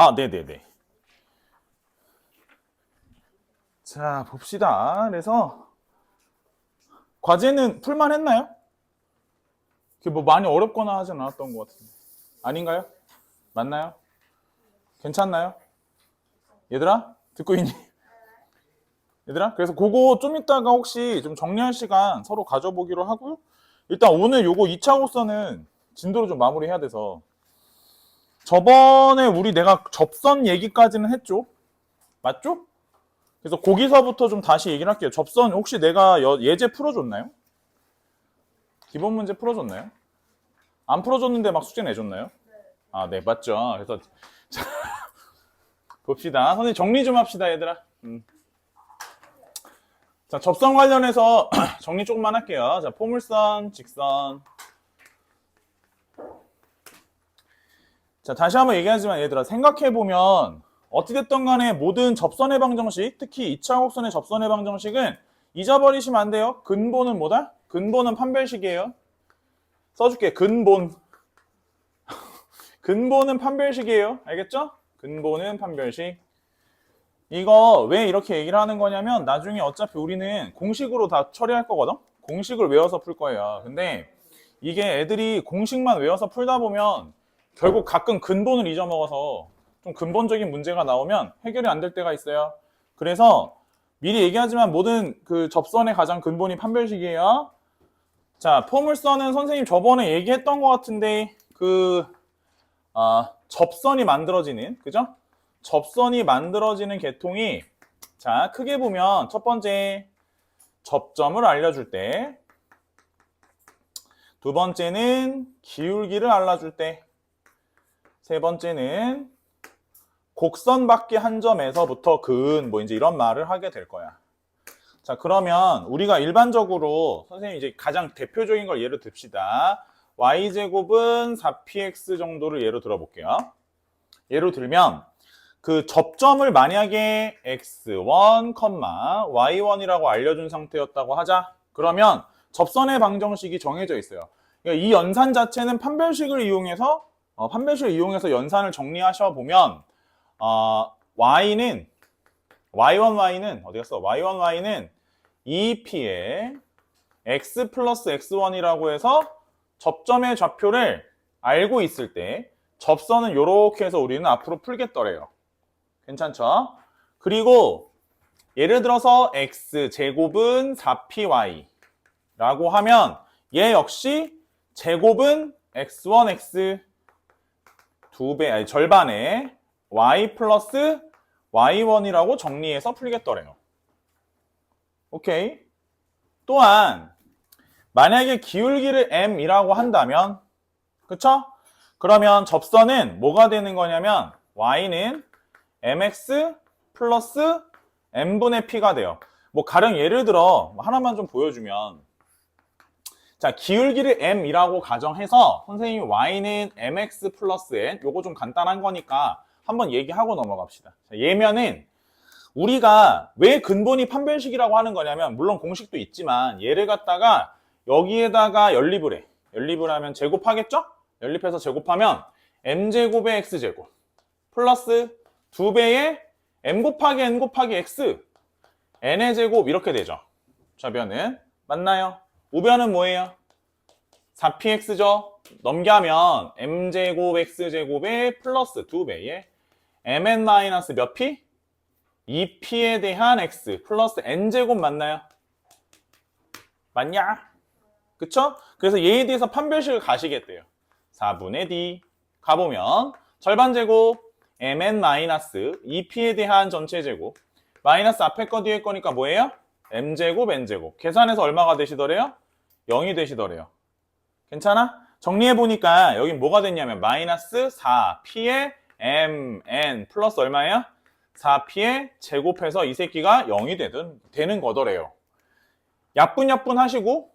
아, 네네네. 자, 봅시다. 그래서 과제는 풀만 했나요? 그게 뭐 많이 어렵거나 하진 않았던 것 같은데. 아닌가요? 맞나요? 괜찮나요? 얘들아? 듣고 있니? 얘들아? 그래서 그거 좀 이따가 혹시 좀 정리할 시간 서로 가져보기로 하고요. 일단 오늘 요거 2차 곡선은 진도를 좀 마무리해야 돼서 저번에 우리 내가 접선 얘기까지는 했죠? 맞죠? 그래서 거기서부터 좀 다시 얘기를 할게요. 접선 혹시 내가 예제 풀어줬나요? 기본 문제 풀어줬나요? 안 풀어줬는데 막 숙제 내줬나요? 아, 네, 맞죠. 그래서 자, 봅시다. 선생님 정리 좀 합시다, 얘들아. 자, 접선 관련해서 정리 조금만 할게요. 자, 포물선, 직선. 자, 다시 한번 얘기하지만 얘들아, 생각해보면 어찌됐든 간에 모든 접선의 방정식, 특히 2차 곡선의 접선의 방정식은 잊어버리시면 안 돼요. 근본은 뭐다? 근본은 판별식이에요. 써줄게. 근본. 근본은 판별식이에요. 알겠죠? 근본은 판별식. 이거 왜 이렇게 얘기를 하는 거냐면 나중에 어차피 우리는 공식으로 다 처리할 거거든? 공식을 외워서 풀 거예요. 근데 이게 애들이 공식만 외워서 풀다 보면 결국 가끔 근본을 잊어먹어서 좀 근본적인 문제가 나오면 해결이 안 될 때가 있어요. 그래서 미리 얘기하지만 모든 그 접선의 가장 근본이 판별식이에요. 자, 포물선은 선생님 저번에 얘기했던 것 같은데 접선이 만들어지는, 그죠? 접선이 만들어지는 계통이, 자, 크게 보면 첫 번째 접점을 알려줄 때, 두 번째는 기울기를 알려줄 때, 세 번째는 곡선 밖의 한 점에서부터 뭐 이제 이런 말을 하게 될 거야. 자, 그러면 우리가 일반적으로 선생님 이제 가장 대표적인 걸 예로 듭시다. y제곱은 4px 정도를 예로 들어볼게요. 예로 들면 그 접점을 만약에 x1, y1이라고 알려준 상태였다고 하자. 그러면 접선의 방정식이 정해져 있어요. 그러니까 이 연산 자체는 판별식을 이용해서 연산을 정리하셔 보면 y1, y는 어디 갔어? y는 2p에 x 플러스 x1이라고 해서 접점의 좌표를 알고 있을 때 접선은 이렇게 해서 우리는 앞으로 풀겠더래요. 괜찮죠? 그리고 예를 들어서 x제곱은 4py 라고 하면 얘 역시 제곱은 x1, x 2배, 아니 절반에 y 플러스 y1이라고 정리해서 풀겠더래요. 오케이. 또한 만약에 기울기를 m이라고 한다면, 그쵸? 그러면 접선은 뭐가 되는 거냐면 y는 mx 플러스 m분의 p가 돼요. 뭐 가령 예를 들어 하나만 좀 보여주면, 자, 기울기를 m이라고 가정해서 선생님이 y는 mx 플러스 n, 요거 좀 간단한 거니까 한번 얘기하고 넘어갑시다. 자, 얘면은 우리가 왜 근본이 판별식이라고 하는 거냐면, 물론 공식도 있지만 얘를 갖다가 여기에다가 연립을 해. 연립을 하면 제곱하겠죠? 연립해서 제곱하면 m제곱의 x제곱 플러스 2배의 m 곱하기 n 곱하기 x n의 제곱 이렇게 되죠. 좌변은 맞나요? 우변은 뭐예요? 4px죠. 넘겨면 m제곱 x제곱의 플러스 2배의 mn 마이너스 몇 p? 2p에 대한 x 플러스 n제곱 맞나요? 맞냐? 그쵸? 그래서 얘에 대해서 판별식을 가시겠대요. 4분의 d 가보면 절반 제곱 mn 마이너스 2p에 대한 전체 제곱 마이너스 앞에 거 뒤에 거니까 뭐예요? m제곱 n제곱 계산해서 얼마가 되시더래요? 0이 되시더래요. 괜찮아? 정리해보니까 여긴 뭐가 됐냐면 마이너스 4p의 mn 플러스 얼마예요? 4p에 제곱해서 이 새끼가 0이 되는 거더래요. 약분약분 하시고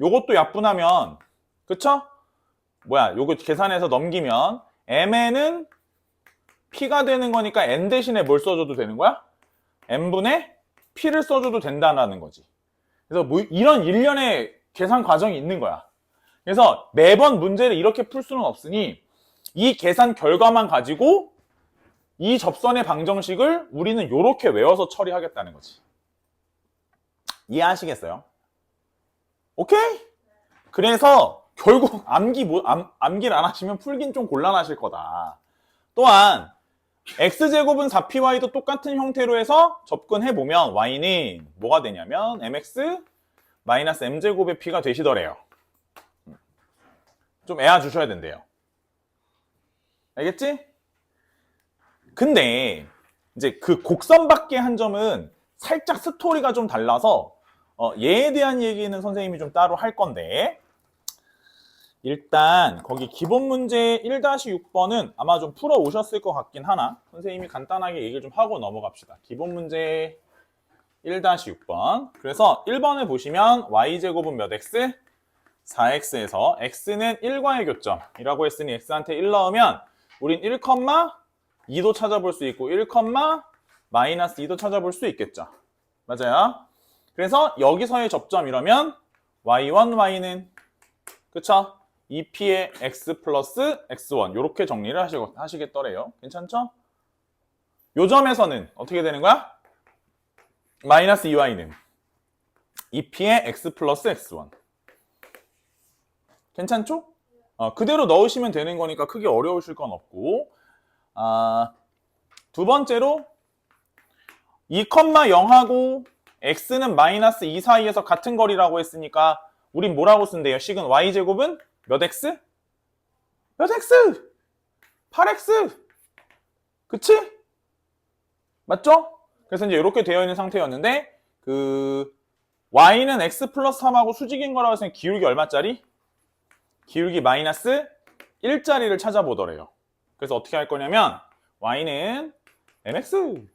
요것도 약분하면, 그쵸? 요거 계산해서 넘기면 mn은 p가 되는 거니까 n 대신에 뭘 써줘도 되는 거야? n분의 p를 써줘도 된다는 거지. 그래서 뭐 이런 일련의 계산 과정이 있는 거야. 그래서 매번 문제를 이렇게 풀 수는 없으니 이 계산 결과만 가지고 이 접선의 방정식을 우리는 이렇게 외워서 처리하겠다는 거지. 이해하시겠어요? 오케이? 그래서 결국 암기를 안 하시면 풀긴 좀 곤란하실 거다. 또한 x제곱은 4py도 똑같은 형태로 해서 접근해보면 y는 뭐가 되냐면 mx 마이너스 m제곱의 p가 되시더래요. 좀 애아 주셔야 된대요. 알겠지? 근데 이제 그 곡선 밖의 한 점은 살짝 스토리가 좀 달라서 얘에 대한 얘기는 선생님이 좀 따로 할 건데 일단 거기 기본 문제 1-6번은 아마 좀 풀어 오셨을 것 같긴 하나 선생님이 간단하게 얘기를 좀 하고 넘어갑시다. 기본 문제 1-6번. 그래서 1번을 보시면 y제곱은 몇 x? 4x에서 x는 1과의 교점이라고 했으니 x한테 1 넣으면 우린 1,2도 찾아볼 수 있고 1, 마이너스 2도 찾아볼 수 있겠죠. 맞아요. 그래서 여기서의 접점이라면 y1, y는 그쵸? 2p의 x 플러스 x1 이렇게 정리를 하시겠더래요. 괜찮죠? 요 점에서는 어떻게 되는 거야? 마이너스 2y는 2p의 x 플러스 x1 괜찮죠? 그대로 넣으시면 되는 거니까 크게 어려우실 건 없고 두 번째로 2,0하고 x는 마이너스 2 사이에서 같은 거리라고 했으니까 우린 뭐라고 쓴대요? 식은 y제곱은 몇 x? 몇 x? 8x 그치? 맞죠? 그래서 이제 이렇게 되어 있는 상태였는데 y는 x 플러스 3하고 수직인 거라고 해서 기울기 얼마짜리? 기울기 마이너스 1짜리를 찾아보더래요. 그래서 어떻게 할 거냐면 y는 mx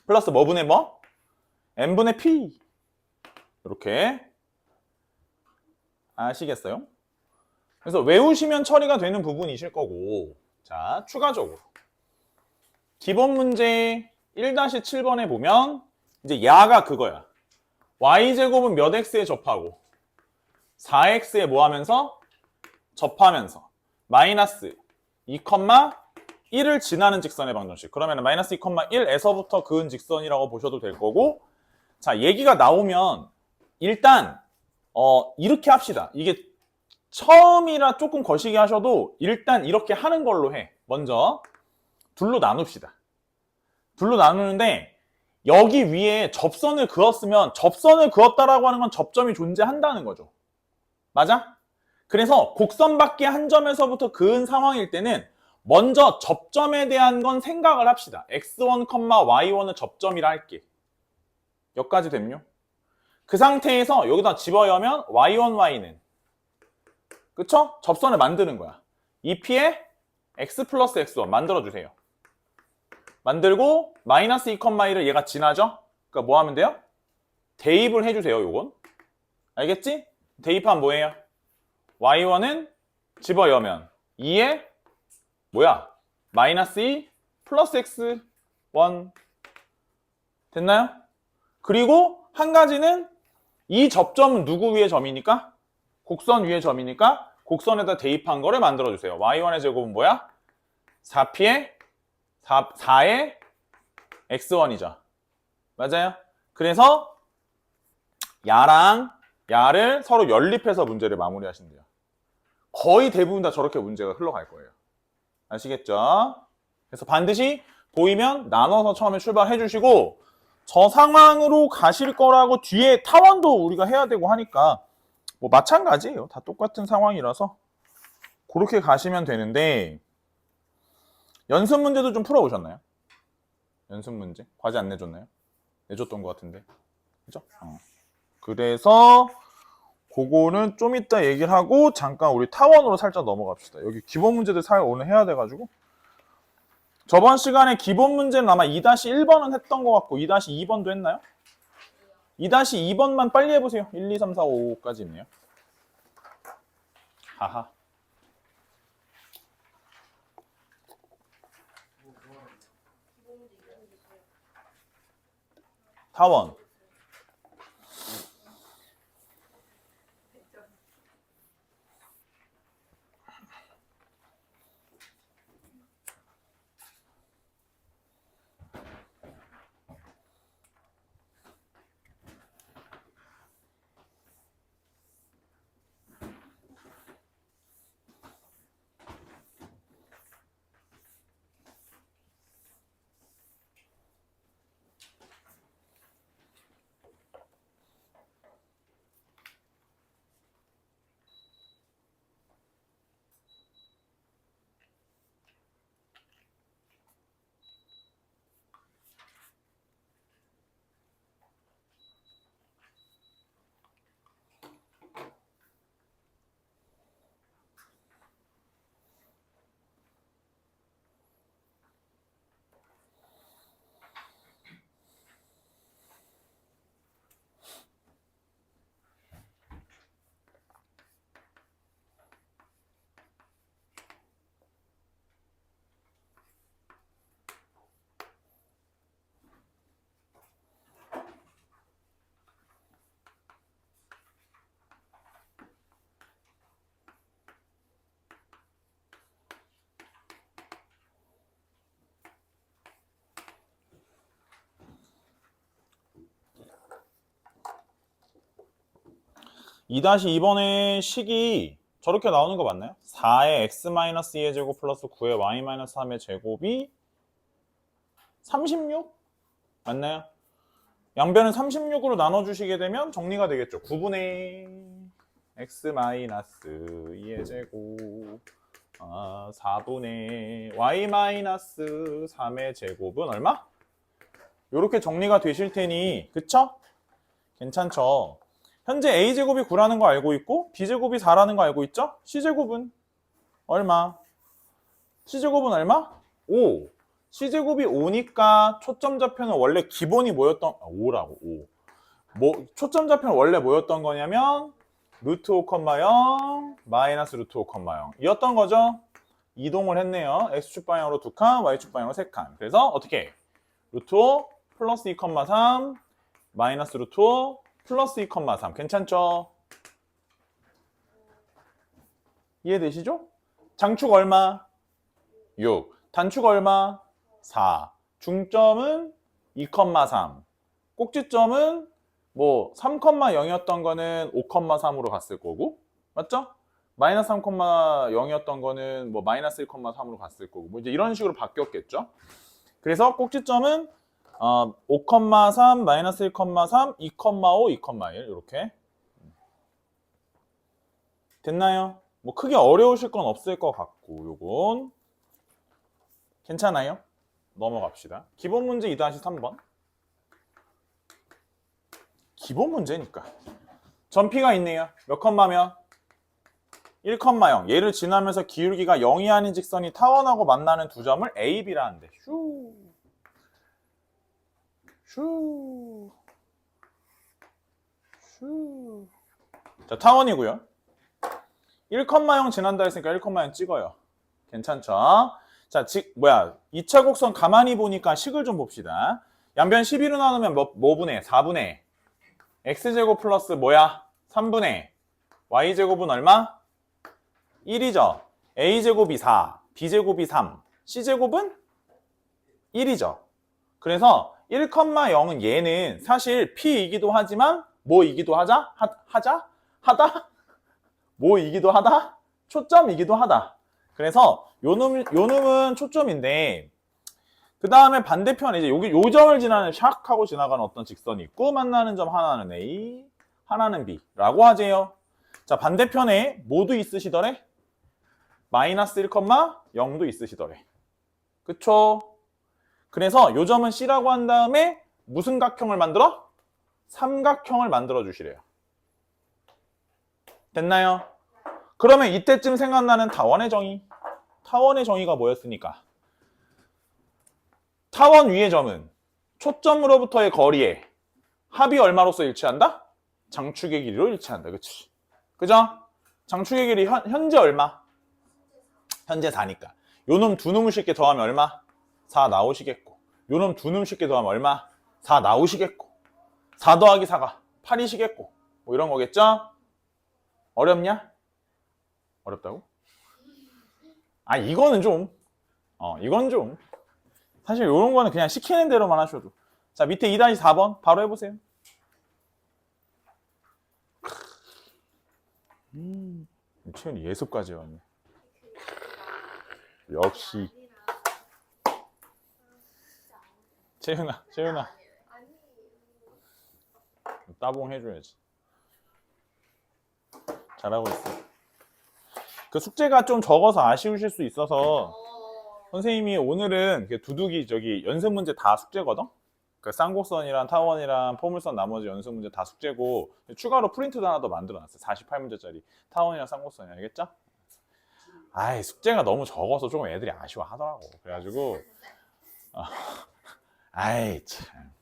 플러스 뭐분의 뭐? n분의 p 이렇게 아시겠어요? 그래서 외우시면 처리가 되는 부분이실 거고 자 추가적으로 기본 문제 1-7번에 보면 이제 야가 그거야. y제곱은 몇 x에 접하고 4x에 뭐 하면서? 접하면서 마이너스 2,1을 지나는 직선의 방정식. 그러면 마이너스 2,1에서부터 그은 직선이라고 보셔도 될 거고 자 얘기가 나오면 일단 이렇게 합시다. 이게 처음이라 조금 거시기 하셔도 일단 이렇게 하는 걸로 해. 먼저 둘로 나눕시다. 둘로 나누는데 여기 위에 접선을 그었으면 접선을 그었다라고 하는 건 접점이 존재한다는 거죠. 맞아? 그래서 곡선 밖의 한 점에서부터 그은 상황일 때는 먼저 접점에 대한 건 생각을 합시다. x1, y1은 접점이라 할게. 여기까지 됐죠? 그 상태에서 여기다 집어넣으면 y1, y는 그쵸? 접선을 만드는 거야. 2p에 x 플러스 x1 만들어주세요. 만들고 마이너스 2,1을 얘가 지나죠? 그러니까 뭐 하면 돼요? 대입을 해주세요. 요건 알겠지? 대입하면 뭐예요? y1은 집어넣으면 2에 뭐야? 마이너스 2 플러스 x1 됐나요? 그리고 한 가지는 이 접점은 누구 위의 점이니까? 곡선 위의 점이니까 곡선에다 대입한 거를 만들어주세요. y1의 제곱은 뭐야? 4p의 4의 x1이죠. 맞아요? 그래서 야랑 야를 서로 연립해서 문제를 마무리하신대요. 거의 대부분 다 저렇게 문제가 흘러갈 거예요. 아시겠죠? 그래서 반드시 보이면 나눠서 처음에 출발해 주시고 저 상황으로 가실 거라고 뒤에 타원도 우리가 해야 되고 하니까 뭐 마찬가지예요. 다 똑같은 상황이라서 그렇게 가시면 되는데 연습 문제도 좀 풀어보셨나요? 연습 문제? 과제 안 내줬나요? 내줬던 것 같은데 그죠? 그래서 그거는 좀 이따 얘기를 하고 잠깐 우리 타원으로 살짝 넘어갑시다. 여기 기본 문제들 오늘 해야 돼가지고 저번 시간에 기본 문제는 아마 2-1번은 했던 것 같고 2-2번도 했나요? 2-2번만 빨리 해보세요. 1, 2, 3, 4, 5까지 있네요. 하하. 타원. 2-2번의 식이 저렇게 나오는 거 맞나요? 4의 x-2의 제곱 플러스 9의 y-3의 제곱이 36? 맞나요? 양변을 36으로 나눠주시게 되면 정리가 되겠죠. 9분의 x-2의 제곱 4분의 y-3의 제곱은 얼마? 이렇게 정리가 되실 테니 그쵸? 괜찮죠? 현재 a제곱이 9라는 거 알고 있고 b제곱이 4라는 거 알고 있죠? c제곱은 얼마? c제곱은 얼마? 5. c제곱이 5니까 초점 좌표는 원래 기본이 뭐였던 5라고 5. 초점 좌표는 원래 뭐였던 거냐면 루트 5,0 마이너스 루트 5,0 이었던 거죠. 이동을 했네요. x축 방향으로 2칸, y축 방향으로 3칸. 그래서 어떻게? 루트 5 플러스 2,3 마이너스 루트 5 플러스 2,3 괜찮죠? 이해되시죠? 장축 얼마? 6. 단축 얼마? 4. 중점은 2,3. 꼭지점은 뭐 3,0이었던 거는 5,3으로 갔을 거고 맞죠? 마이너스 3,0이었던 거는 뭐 마이너스 1,3으로 갔을 거고 뭐 이제 이런 식으로 바뀌었겠죠? 그래서 꼭지점은 5,3, 마이너스 1,3, 2,5, 2,1 이렇게 됐나요? 뭐 크게 어려우실 건 없을 것 같고 요건 괜찮아요? 넘어갑시다. 기본 문제 2-3번 기본 문제니까 전피가 있네요. 몇 컴마면? 1,0 얘를 지나면서 기울기가 0이 아닌 직선이 타원하고 만나는 두 점을 A, B라는데 자, 타원이고요. 1,0 지난다 했으니까 1,0 찍어요. 괜찮죠? 자, 2차 곡선 가만히 보니까 식을 좀 봅시다. 양변 11로 나누면 뭐 분의? 4분의 x제곱 플러스 뭐야? 3분의 y제곱은 얼마? 1이죠. a제곱이 4, b제곱이 3, c제곱은 1이죠. 그래서 1,0은 얘는 사실 p이기도 하지만 뭐이기도 하다? 뭐이기도 하다? 초점이기도 하다. 그래서 요 놈은 초점인데 그 다음에 반대편에 이제 여기 요 점을 지나는 샥 하고 지나가는 어떤 직선이 있고 만나는 점 하나는 A, 하나는 B라고 하재요. 자, 반대편에 뭐도 있으시더래? 마이너스 1,0도 있으시더래. 그쵸? 그래서 요 점은 C라고 한 다음에 무슨 각형을 만들어? 삼각형을 만들어 주시래요. 됐나요? 그러면 이때쯤 생각나는 타원의 정의. 타원의 정의가 뭐였습니까? 타원 위의 점은 초점으로부터의 거리에 합이 얼마로서 일치한다? 장축의 길이로 일치한다. 그치? 그죠? 장축의 길이 현재 얼마? 현재 4니까. 요 놈 두 놈을 쉽게 더하면 얼마? 4 나오시겠고. 요 놈 두 놈 쉽게 더하면 얼마? 4 나오시겠고. 4 더하기 4가 8이시겠고. 뭐 이런 거겠죠? 어렵냐? 어렵다고? 아, 이거는 좀. 이건 좀. 사실 이런 거는 그냥 시키는 대로만 하셔도. 자, 밑에 2-4번 바로 해보세요. 채연이 예습까지 왔네. 역시. 채연아. 따봉 해줘야지. 잘하고 있어. 그 숙제가 좀 적어서 아쉬우실 수 있어서 선생님이 오늘은 두둑이 연습 문제 다 숙제거든? 그 쌍곡선이랑 타원이랑 포물선 나머지 연습 문제 다 숙제고 추가로 프린트도 하나 더 만들어놨어요. 48문제짜리 타원이랑 쌍곡선이 알겠죠? 아이, 숙제가 너무 적어서 조금 애들이 아쉬워하더라고. 그래가지고 아이 참.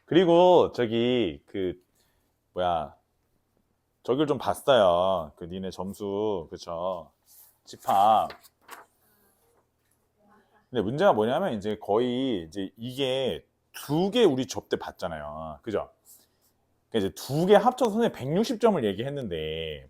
그리고 저길 좀 봤어요. 그 니네 점수 그쵸? 집합. 근데 문제가 뭐냐면 이제 거의 이제 이게 두 개 우리 접대 봤잖아요. 그죠? 그러니까 이제 두 개 합쳐서 선생님 160점을 얘기했는데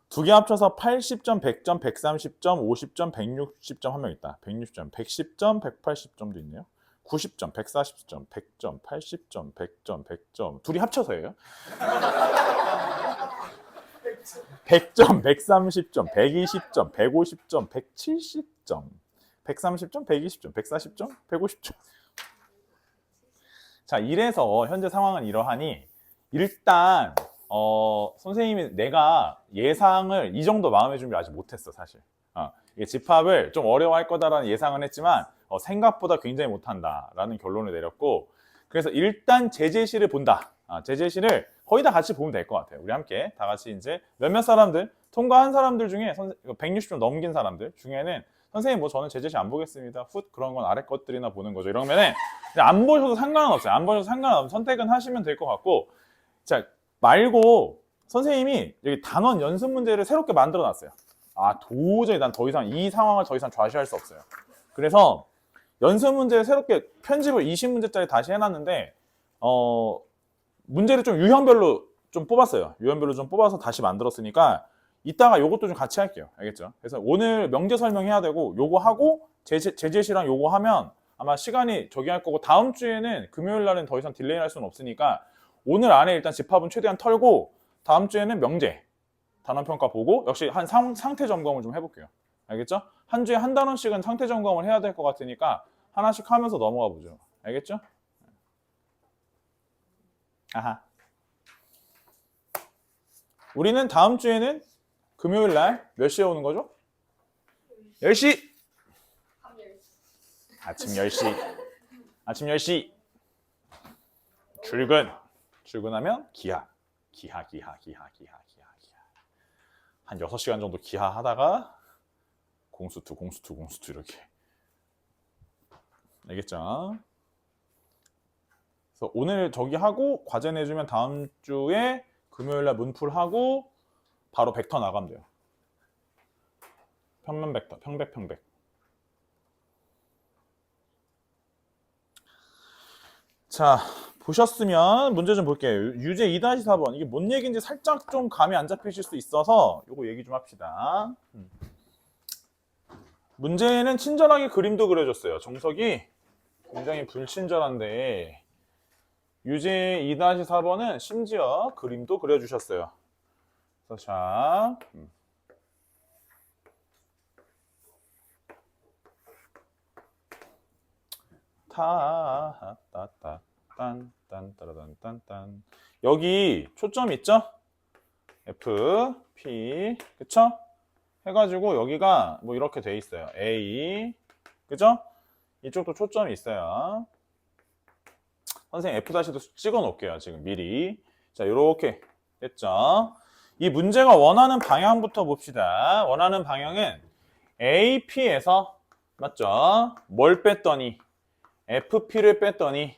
두 개 합쳐서 80점, 100점, 130점, 50점, 160점 한 명 있다. 160점, 110점, 180점도 있네요. 90점, 140점, 100점, 80점, 100점, 100점. 둘이 합쳐서예요. 100점, 130점, 120점, 150점, 170점, 130점, 120점, 140점, 150점. 자, 이래서 현재 상황은 이러하니 일단 선생님이 내가 예상을 이 정도 마음의 준비를 아직 못했어 사실. 이게 집합을 좀 어려워할 거다라는 예상은 했지만 생각보다 굉장히 못한다라는 결론을 내렸고, 그래서 일단 제재시를 본다. 제재시를 거의 다 같이 보면 될 것 같아요. 우리 함께 다 같이 이제 몇몇 사람들, 통과한 사람들 중에 160점 넘긴 사람들 중에는 선생님 뭐 저는 제재시 안 보겠습니다. 훗 그런 건 아래 것들이나 보는 거죠. 이러면은 안 보셔도 상관은 없어요. 안 보셔도 상관은 없어요. 선택은 하시면 될 것 같고, 자 말고 선생님이 여기 단원 연습 문제를 새롭게 만들어 놨어요. 도저히 난 더 이상 이 상황을 더 이상 좌시할 수 없어요. 그래서 연습 문제를 새롭게 편집을 20문제짜리 다시 해놨는데 문제를 좀 유형별로 좀 뽑았어요. 유형별로 좀 뽑아서 다시 만들었으니까 이따가 요것도 좀 같이 할게요. 알겠죠? 그래서 오늘 명제 설명해야 되고 요거 하고 제재시랑 요거 하면 아마 시간이 저기 할 거고, 다음 주에는 금요일 날은 더 이상 딜레이 할 수는 없으니까 오늘 안에 일단 집합은 최대한 털고 다음 주에는 명제 단원평가 보고 역시 한 상태 점검을 좀 해볼게요. 알겠죠? 한 주에 한 단원씩은 상태 점검을 해야 될 것 같으니까 하나씩 하면서 넘어가 보죠. 알겠죠? 아하. 우리는 다음 주에는 금요일 날 몇 시에 오는 거죠? 10시! 아침 10시. 아침 10시. 출근하면 기하. 한 6시간 정도 기하하다가 공수투 이렇게. 알겠죠? 그래서 오늘 저기 하고 과제 내주면 다음 주에 금요일날 문풀하고 바로 벡터 나가면 돼요. 평면 벡터, 평백. 자, 보셨으면 문제 좀 볼게요. 유제 2-4번. 이게 뭔 얘기인지 살짝 좀 감이 안 잡히실 수 있어서 요거 얘기 좀 합시다. 문제는 친절하게 그림도 그려줬어요. 정석이 굉장히 불친절한데 유제 2-4번은 심지어 그림도 그려주셨어요. 그래서 자, 딴 여기 초점 있죠? F, P, 그쵸? 해가지고 여기가 뭐 이렇게 돼 있어요. A, 그죠? 이쪽도 초점이 있어요. 선생님 F-도 찍어 놓을게요. 지금 미리. 자, 이렇게 됐죠? 이 문제가 원하는 방향부터 봅시다. 원하는 방향은 AP에서 맞죠? 뭘 뺐더니 FP를 뺐더니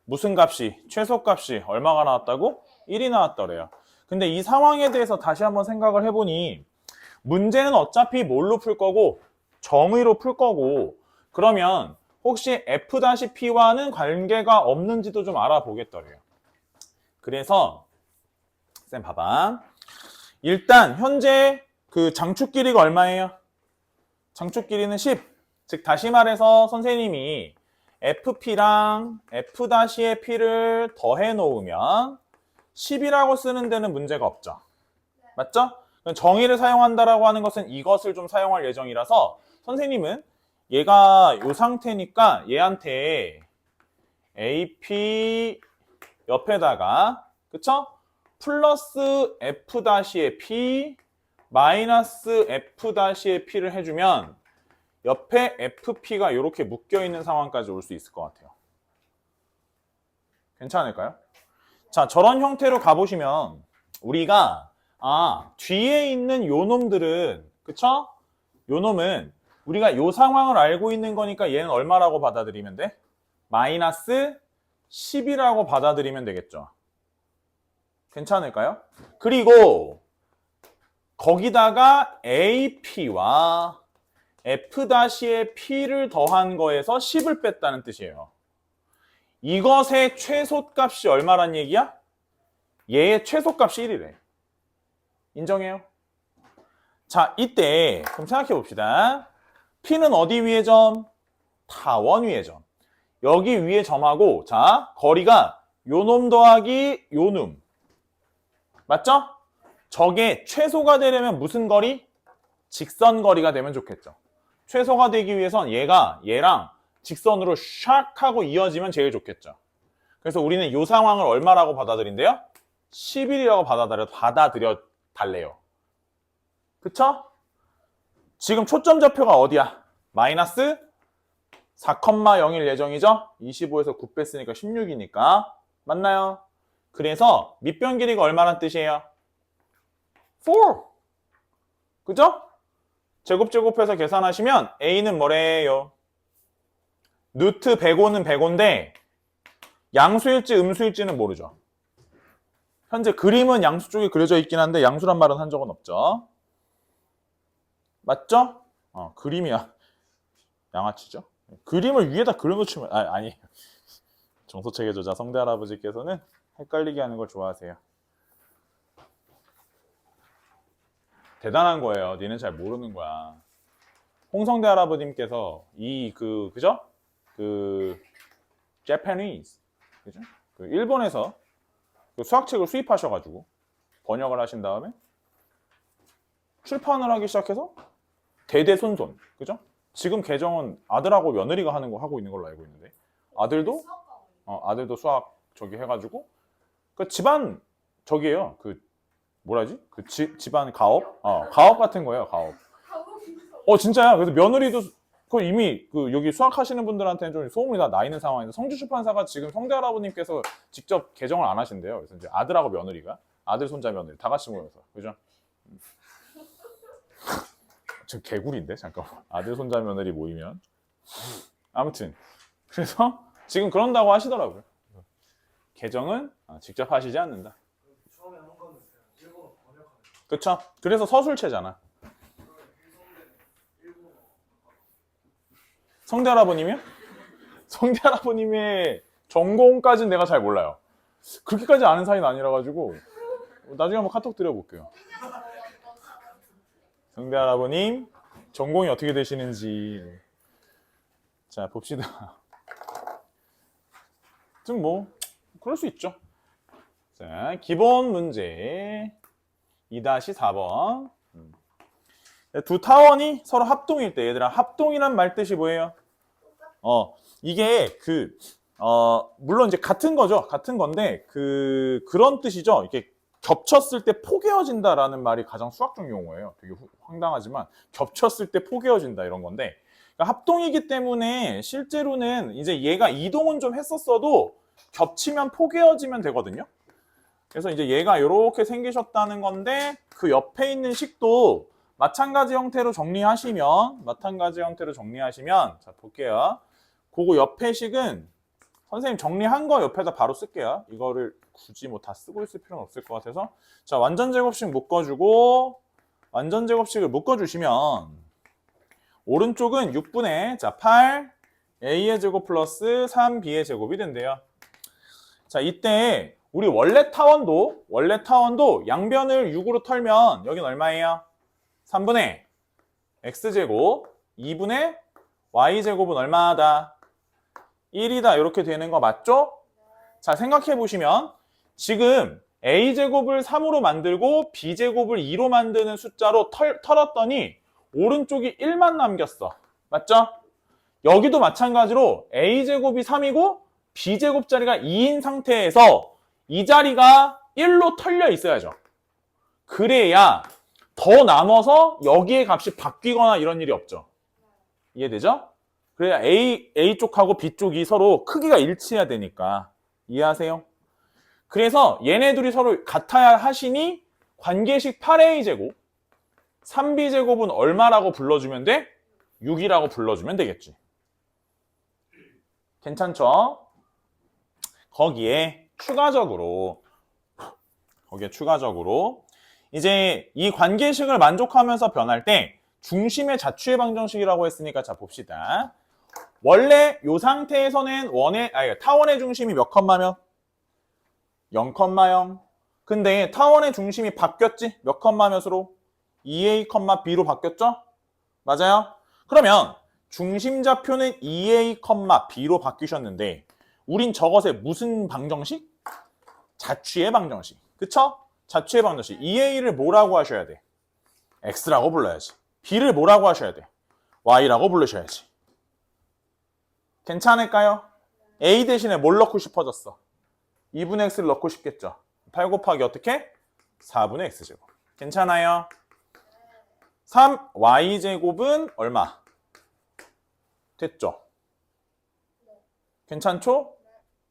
무슨 값이, 최소값이 얼마가 나왔다고? 1이 나왔더래요. 근데 이 상황에 대해서 다시 한번 생각을 해보니 문제는 어차피 뭘로 풀 거고 정의로 풀 거고, 그러면 혹시 F-P와는 관계가 없는지도 좀 알아보겠더래요. 그래서 쌤 봐봐. 일단 현재 그 장축 길이가 얼마예요? 장축 길이는 10. 즉 다시 말해서 선생님이 FP랑 F-의 P를 더해 놓으면 10이라고 쓰는 데는 문제가 없죠. 맞죠? 정의를 사용한다라고 하는 것은 이것을 좀 사용할 예정이라서 선생님은 얘가 이 상태니까 얘한테 AP 옆에다가 그쵸? 플러스 F-의 P 마이너스 F-의 P를 해주면 옆에 FP가 이렇게 묶여있는 상황까지 올 수 있을 것 같아요. 괜찮을까요? 자, 저런 형태로 가보시면 우리가 뒤에 있는 요 놈들은 그쵸? 요 놈은 우리가 요 상황을 알고 있는 거니까 얘는 얼마라고 받아들이면 돼? 마이너스 10이라고 받아들이면 되겠죠. 괜찮을까요? 그리고 거기다가 AP와 F-의 P를 더한 거에서 10을 뺐다는 뜻이에요. 이것의 최소값이 얼마란 얘기야? 얘의 최소값이 1이래. 인정해요? 자, 이때 그럼 생각해 봅시다. P는 어디 위의 점? 타원 위의 점. 여기 위에 점하고 자 거리가 요놈 더하기 요놈 맞죠? 저게 최소가 되려면 무슨 거리? 직선 거리가 되면 좋겠죠. 최소가 되기 위해선 얘가 얘랑 직선으로 샥 하고 이어지면 제일 좋겠죠. 그래서 우리는 이 상황을 얼마라고 받아들인대요? 11이라고 받아들여 달래요. 그쵸? 지금 초점 좌표가 어디야? 마이너스 4,01 예정이죠? 25에서 9 뺐으니까 16이니까 맞나요? 그래서 밑변 길이가 얼마란 뜻이에요? 4 그죠? 제곱해서 계산하시면 A는 뭐래요? 루트 105는 105인데 양수일지 음수일지는 모르죠. 현재 그림은 양수 쪽에 그려져 있긴 한데 양수란 말은 한 적은 없죠. 맞죠? 그림이야. 양아치죠? 그림을 위에다 그려놓치면 아니 정소체계조자 성대 할아버지께서는 헷갈리게 하는 걸 좋아하세요. 대단한 거예요. 니는 잘 모르는 거야. 홍성대 할아버님께서 그죠? Japanese 그죠? 일본에서 수학책을 수입하셔가지고 번역을 하신 다음에 출판을 하기 시작해서 대대손손 그죠? 지금 개정은 아들하고 며느리가 하는 거 하고 있는 걸로 알고 있는데 아들도 수학 저기 해가지고 그 집안 저기예요. 뭐라지? 집안 가업? 가업 같은 거예요. 가업. 진짜야. 그래서 며느리도 이미 여기 수학하시는 분들한테는 좀 소문이 나 있는 상황인데 성주출판사가 지금 성대 할아버님께서 직접 개정을 안 하신대요. 그래서 이제 아들하고 며느리가 아들 손자 며느리 다 같이 모여서 그죠? 저 개구리인데 잠깐만. 아들 손자 며느리 모이면 아무튼 그래서 지금 그런다고 하시더라고요. 개정은 직접 하시지 않는다. 그쵸? 그래서 서술체잖아. 성대 할아버님이요? 성대 할아버님의 전공까지는 내가 잘 몰라요. 그렇게까지 아는 사이는 아니라 가지고 나중에 한번 카톡 드려볼게요. 성대 할아버님 전공이 어떻게 되시는지. 자 봅시다. 좀 그럴 수 있죠. 자 기본 문제 2-4번. 두 타원이 서로 합동일 때 얘들아 합동이란 말 뜻이 뭐예요? 이게 물론 이제 같은 거죠. 같은 건데 그런 뜻이죠. 이렇게 겹쳤을 때 포개어진다라는 말이 가장 수학적 용어예요. 되게 황당하지만 겹쳤을 때 포개어진다 이런 건데 그러니까 합동이기 때문에 실제로는 이제 얘가 이동은 좀 했었어도 겹치면 포개어지면 되거든요. 그래서 이제 얘가 이렇게 생기셨다는 건데 그 옆에 있는 식도 마찬가지 형태로 정리하시면 자 볼게요. 그거 옆에 식은 선생님 정리한 거 옆에다 바로 쓸게요. 이거를 굳이 다 쓰고 있을 필요는 없을 것 같아서 자 완전 제곱식 묶어주고 완전 제곱식을 묶어주시면 오른쪽은 6분의 8 a의 제곱 플러스 3b의 제곱이 된대요. 자 이때 우리 원래 타원도 양변을 6으로 털면 여긴 얼마예요? 3분의 x제곱 2분의 y제곱은 얼마다? 1이다 이렇게 되는 거 맞죠? 자 생각해 보시면 지금 a제곱을 3으로 만들고 b제곱을 2로 만드는 숫자로 털었더니 오른쪽이 1만 남겼어. 맞죠? 여기도 마찬가지로 a제곱이 3이고 b제곱 자리가 2인 상태에서 이 자리가 1로 털려 있어야죠. 그래야 더 남아서 여기에 값이 바뀌거나 이런 일이 없죠. 이해되죠? 그래야 A 쪽하고 B 쪽이 서로 크기가 일치해야 되니까. 이해하세요? 그래서 얘네 둘이 서로 같아야 하시니 관계식 8A제곱 3B제곱은 얼마라고 불러주면 돼? 6이라고 불러주면 되겠지. 괜찮죠? 거기에 추가적으로 이제 이 관계식을 만족하면서 변할 때 중심의 자취의 방정식이라고 했으니까 자 봅시다. 원래 이 상태에서는 타원의 중심이 몇 컴마면? 0,0. 근데 타원의 중심이 바뀌었지? 몇 컴마 몇으로? 2a, b로 바뀌었죠? 맞아요? 그러면 중심좌표는 2a, b로 바뀌셨는데 우린 저것의 무슨 방정식? 자취의 방정식. 그쵸? 자취의 방정식. 2a를 뭐라고 하셔야 돼? x라고 불러야지. b를 뭐라고 하셔야 돼? y라고 부르셔야지. 괜찮을까요? a 대신에 뭘 넣고 싶어졌어? 2분의 x를 넣고 싶겠죠. 8 곱하기 어떻게? 4분의 x제곱. 괜찮아요? 3y제곱은 얼마? 됐죠? 괜찮죠?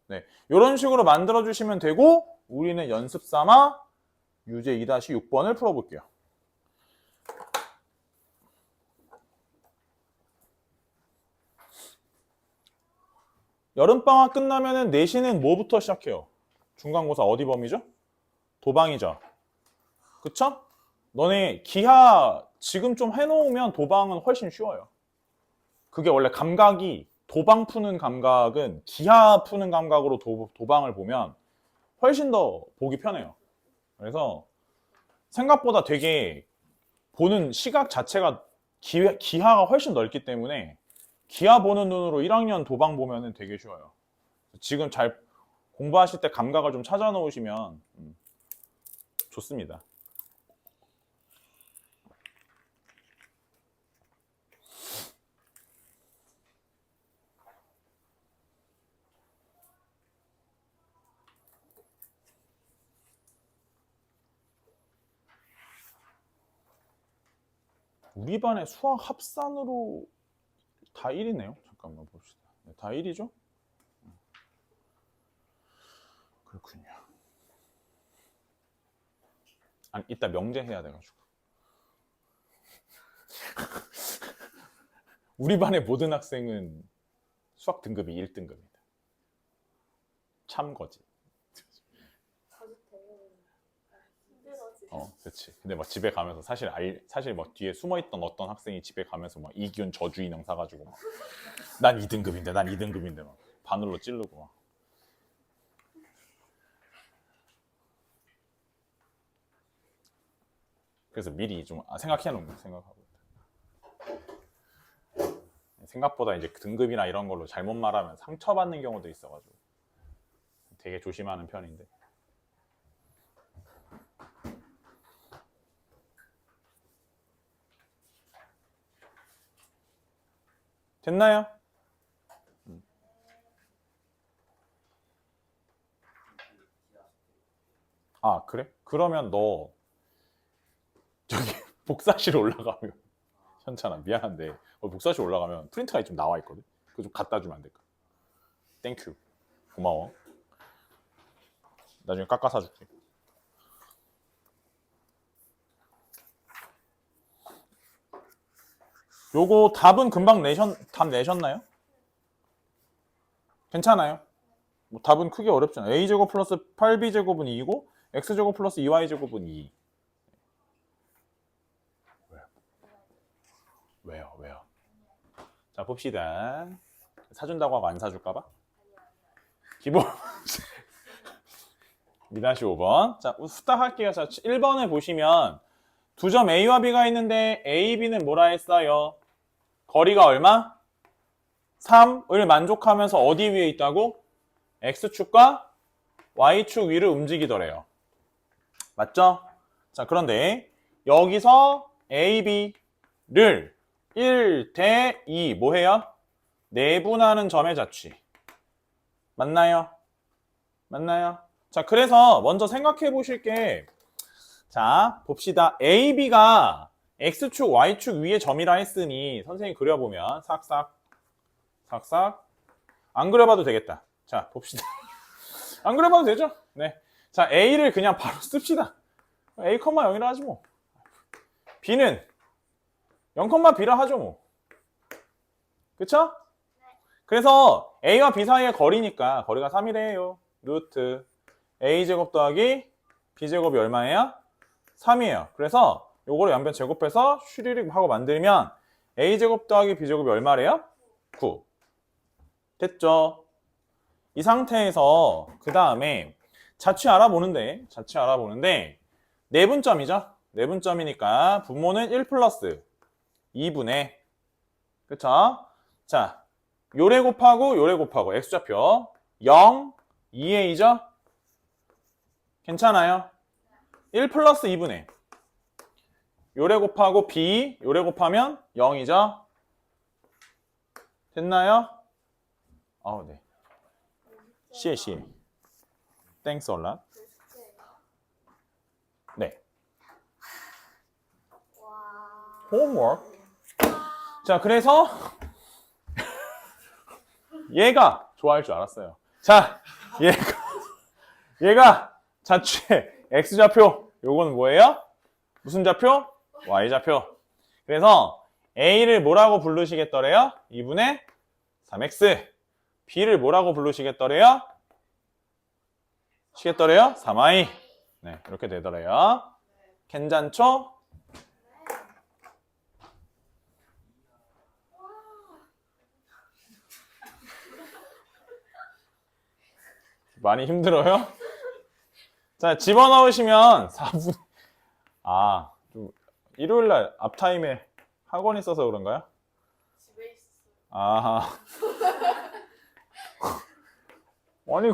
네. 이런 식으로 만들어주시면 되고 우리는 연습 삼아 유제 2-6번을 풀어볼게요. 여름방학 끝나면은 내신은 뭐부터 시작해요? 중간고사 어디 범위죠? 도방이죠. 그쵸? 너네 기하 지금 좀 해놓으면 도방은 훨씬 쉬워요. 그게 원래 감각이 도방 푸는 감각은 기하 푸는 감각으로 도방을 보면 훨씬 더 보기 편해요. 그래서 생각보다 되게 보는 시각 자체가 기하가 훨씬 넓기 때문에 기하 보는 눈으로 1학년 도방 보면은 되게 쉬워요. 지금 잘 공부하실 때 감각을 좀 찾아 놓으시면 좋습니다. 우리 반의 수학 합산으로 다 1이네요. 잠깐만 봅시다. 네, 다 1이죠? 그렇군요. 아니, 이따 명제해야 돼가지고. 우리 반의 모든 학생은 수학 등급이 1등급입니다. 참거지. 그렇지. 근데 막 집에 가면서 사실 막 뒤에 숨어있던 어떤 학생이 집에 가면서 막 이기훈 저주 인형 사가지고 막 난 2등급인데 난 2등급인데 막 바늘로 찌르고 막. 그래서 미리 좀 생각해 놓은 거 생각하고 있다. 생각보다 이제 등급이나 이런 걸로 잘못 말하면 상처받는 경우도 있어가지고 되게 조심하는 편인데. 됐나요? 아, 그래? 그러면 너 저기 복사실 올라가면 현찬아 미안한데 복사실 올라가면 프린트가 좀 나와 있거든. 그거 좀 갖다 주면 안 될까? 땡큐. 고마워. 나중에 깎아 사줄게. 요거 답은 금방 답 내셨나요? 괜찮아요? 뭐 답은 크게 어렵지 않아요. a제곱 플러스 8b제곱은 2이고 x제곱 플러스 2y제곱은 2. 왜요? 자, 봅시다. 사준다고 하고 안 사줄까봐? 기본 미다시 5번. 자, 후딱 할게요. 자, 1번을 보시면 두 점 A와 B가 있는데 A, B는 뭐라 했어요? 거리가 얼마? 3을 만족하면서 어디 위에 있다고? X축과 Y축 위를 움직이더래요. 맞죠? 자, 그런데 여기서 A, B를 1대 2 뭐해요? 내분하는 점의 자취. 맞나요? 자, 그래서 먼저 생각해 보실 게, 자, 봅시다. A, B가 X축, Y축 위에 점이라 했으니 선생님이 그려보면 삭삭 안 그려봐도 되겠다. 자, 봅시다. 안 그려봐도 되죠? 네. 자, A를 그냥 바로 씁시다. A, 0이라 하지 뭐. B는 0,B라 하죠 뭐. 그쵸? 그래서 A와 B 사이의 거리니까 거리가 3이래요. 루트 A제곱 더하기 B제곱이 얼마예요? 3이에요. 그래서 요거를 양변 제곱해서 슈리릭 하고 만들면 A제곱 더하기 B제곱이 얼마래요? 9. 됐죠? 이 상태에서 그 다음에 자취 알아보는데 내분점이죠? 내분점이니까 분모는 1 플러스 2분의 그쵸? 자, 요래 곱하고 x좌표 0, 2a죠? 괜찮아요? 1 플러스 2분의 요래 곱하고 b, 요래 곱하면 0이죠? 됐나요? 네. 시에. 땡스 얼라. 네. homework. 자, 그래서 얘가 좋아할 줄 알았어요. 자, 얘가 자취의 x좌표. 요거는 뭐예요? 무슨 좌표? y좌표. 그래서 a를 뭐라고 부르시겠더래요? 2분의 3x. b를 뭐라고 부르시겠더래요? 3y. 네, 이렇게 되더래요. 괜찮죠? 많이 힘들어요? 자, 집어넣으시면 4분. 좀 일요일날 앞타임에 학원 있어서 그런가요? 집에 있어. 아니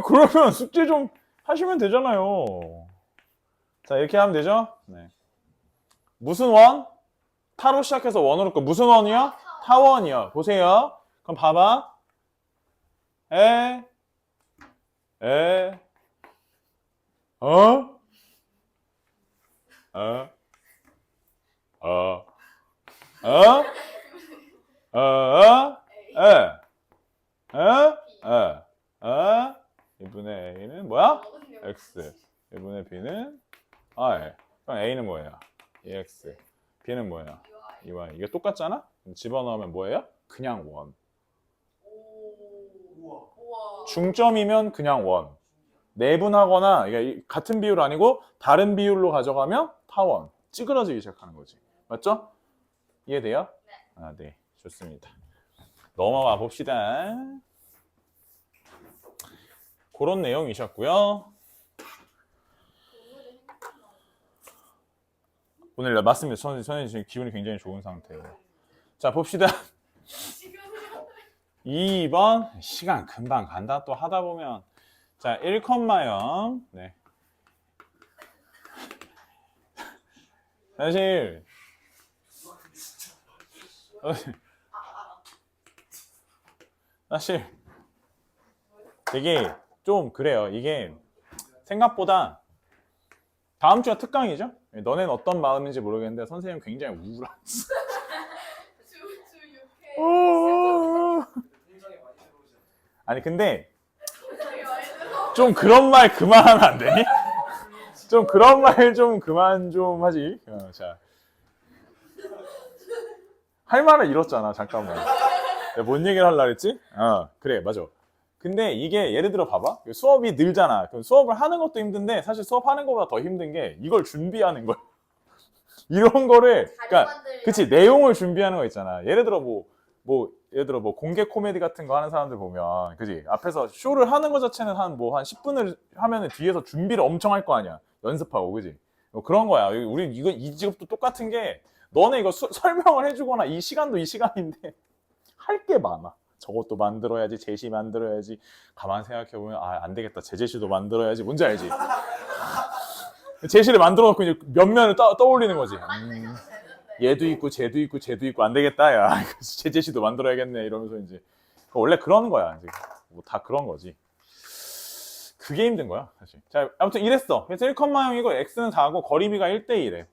그러면 숙제 좀 하시면 되잖아요. 자, 이렇게 하면 되죠? 네. 무슨 원? 타로 시작해서 원으로 끝. 무슨 원이요? 타원이요. 보세요. 그럼 봐봐. 이분의 a는 뭐야? x. 이분의 b는 r. 그럼 a는 뭐예요? 2x. b는 뭐예요? 2y. 이게 똑같잖아? 그럼 집어넣으면 뭐예요? 그냥 원. 우와. 중점이면 그냥 원. 내분하거나 같은 비율 아니고 다른 비율로 가져가면 타원. 찌그러지기 시작하는 거지. 맞죠? 이해돼요? 네. 네. 좋습니다. 넘어가 봅시다. 그런 내용이셨고요. 오늘 맞습니다. 선생님 지금 기분이 굉장히 좋은 상태예요. 자, 봅시다. 2번 시간 금방 간다. 또 하다 보면 자, 1,0. 네. 사실 되게 좀 그래요. 이게 생각보다 다음 주가 특강이죠? 너넨 어떤 마음인지 모르겠는데 선생님 굉장히 우울한. 아니 근데 좀 그런 말 그만하면 안 되니? 좀 그런 말 좀 그만 좀 하지. 자, 할 말을 잃었잖아. 잠깐만. 내가 뭔 얘기를 하려고 했지? 그래, 맞아. 근데 이게 예를 들어 봐봐. 수업이 늘잖아. 그럼 수업을 하는 것도 힘든데 사실 수업하는 것보다 더 힘든 게 이걸 준비하는 거야. 이런 거를 그러니까 그치 내용을 준비하는 거 있잖아. 예를 들어 예를 들어 공개 코미디 같은 거 하는 사람들 보면 그치 앞에서 쇼를 하는 거 자체는 한 10분을 하면은 뒤에서 준비를 엄청 할 거 아니야. 연습하고 그치 그런 거야. 우리 이 직업도 똑같은 게 너네 이거 설명을 해주거나 이 시간도 이 시간인데 할 게 많아. 저것도 만들어야지, 제시 만들어야지. 가만 생각해보면 안 되겠다. 제시도 만들어야지. 뭔지 알지? 제시를 만들어 놓고 이제 몇 면을 떠올리는 거지. 얘도 있고 쟤도 있고 쟤도 있고 안 되겠다. 야, 제 제시도 만들어야겠네. 이러면서 이제 원래 그러는 거야. 이제 다 그런 거지. 그게 힘든 거야, 사실. 자, 아무튼 이랬어. 그래서 1,0이고 x는 4고 거리비가 1대1에.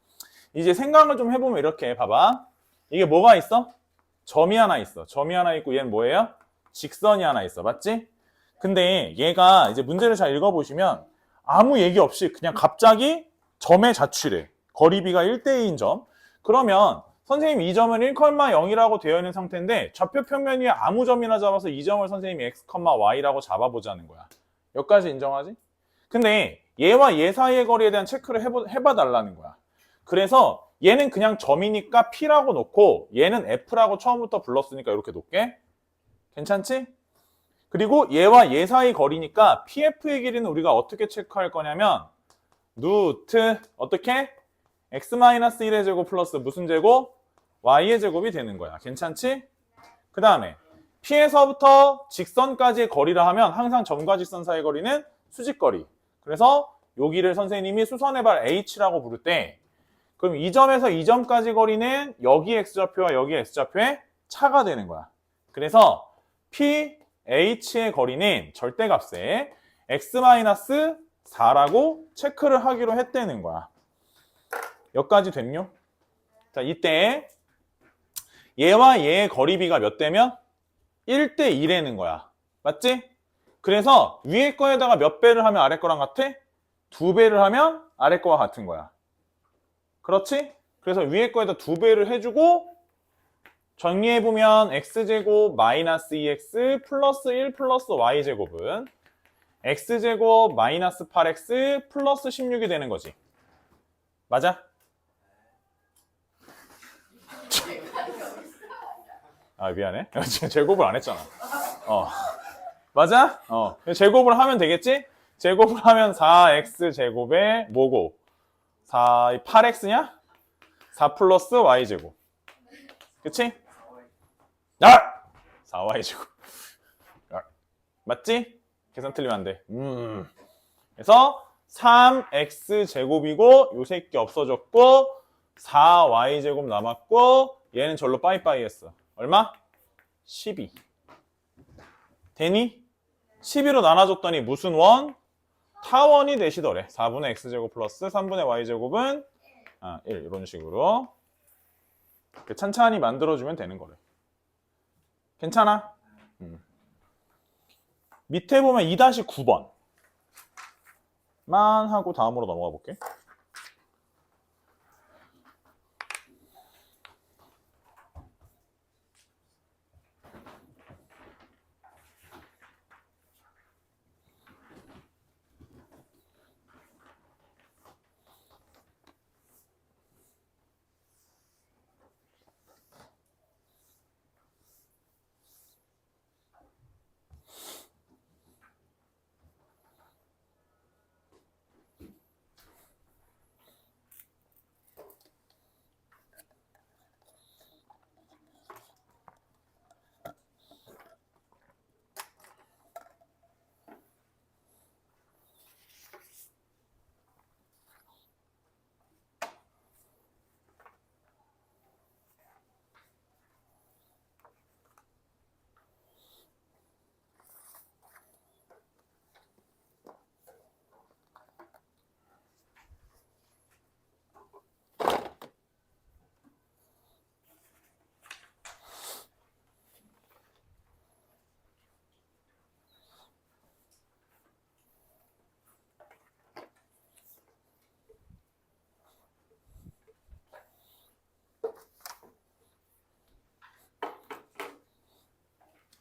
이제 생각을 좀 해보면 이렇게 봐봐. 이게 뭐가 있어? 점이 하나 있어. 점이 하나 있고 얘는 뭐예요? 직선이 하나 있어. 맞지? 근데 얘가 이제 문제를 잘 읽어보시면 아무 얘기 없이 그냥 갑자기 점의 자취래. 거리비가 1대2인 점. 그러면 선생님 이 점은 1,0이라고 되어 있는 상태인데 좌표 평면 위에 아무 점이나 잡아서 이 점을 선생님이 x, y라고 잡아보자는 거야. 여기까지 인정하지? 근데 얘와 얘 사이의 거리에 대한 체크를 해봐 달라는 거야. 그래서 얘는 그냥 점이니까 P라고 놓고 얘는 F라고 처음부터 불렀으니까 이렇게 놓게. 괜찮지? 그리고 얘와 얘 사이 거리니까 PF의 길이는 우리가 어떻게 체크할 거냐면 루트 어떻게? x-1의 제곱 플러스 무슨 제곱? y의 제곱이 되는 거야. 괜찮지? 그 다음에 P에서부터 직선까지의 거리라 하면 항상 점과 직선 사이의 거리는 수직거리. 그래서 여기를 선생님이 수선의 발 H라고 부를 때 그럼 이 점에서 이 점까지 거리는 여기 X좌표와 여기 X좌표의 차가 되는 거야. 그래서 PH의 거리는 절대값에 X-4라고 체크를 하기로 했다는 거야. 여기까지 됐뇨? 자, 이때 얘와 얘의 거리비가 몇 대면? 1대 1이라는 거야. 맞지? 그래서 위에 거에다가 몇 배를 하면 아래 거랑 같아? 2배를 하면 아래 거와 같은 거야. 그렇지? 그래서 위에 거에다 2배를 해주고 정리해보면 x제곱 마이너스 2x 플러스 1 플러스 y제곱은 x제곱 마이너스 8x 플러스 16이 되는 거지. 맞아? 아, 미안해. 지금 제곱을 안 했잖아. 맞아? 제곱을 하면 되겠지? 제곱을 하면 4x제곱에 뭐고? 8x냐? 4 플러스 y제곱. 그치? 4y제곱. 맞지? 계산 틀리면 안 돼. 그래서 3x제곱이고 요 새끼 없어졌고 4y제곱 남았고 얘는 절로 빠이빠이 했어. 얼마? 12. 되니? 12로 나눠줬더니 무슨 원? 타원이 되시더래. 4분의 x제곱 플러스 3분의 y제곱은 1 이런 식으로 찬찬히 만들어주면 되는 거래. 괜찮아? 밑에 보면 2-9번 만 하고 다음으로 넘어가 볼게.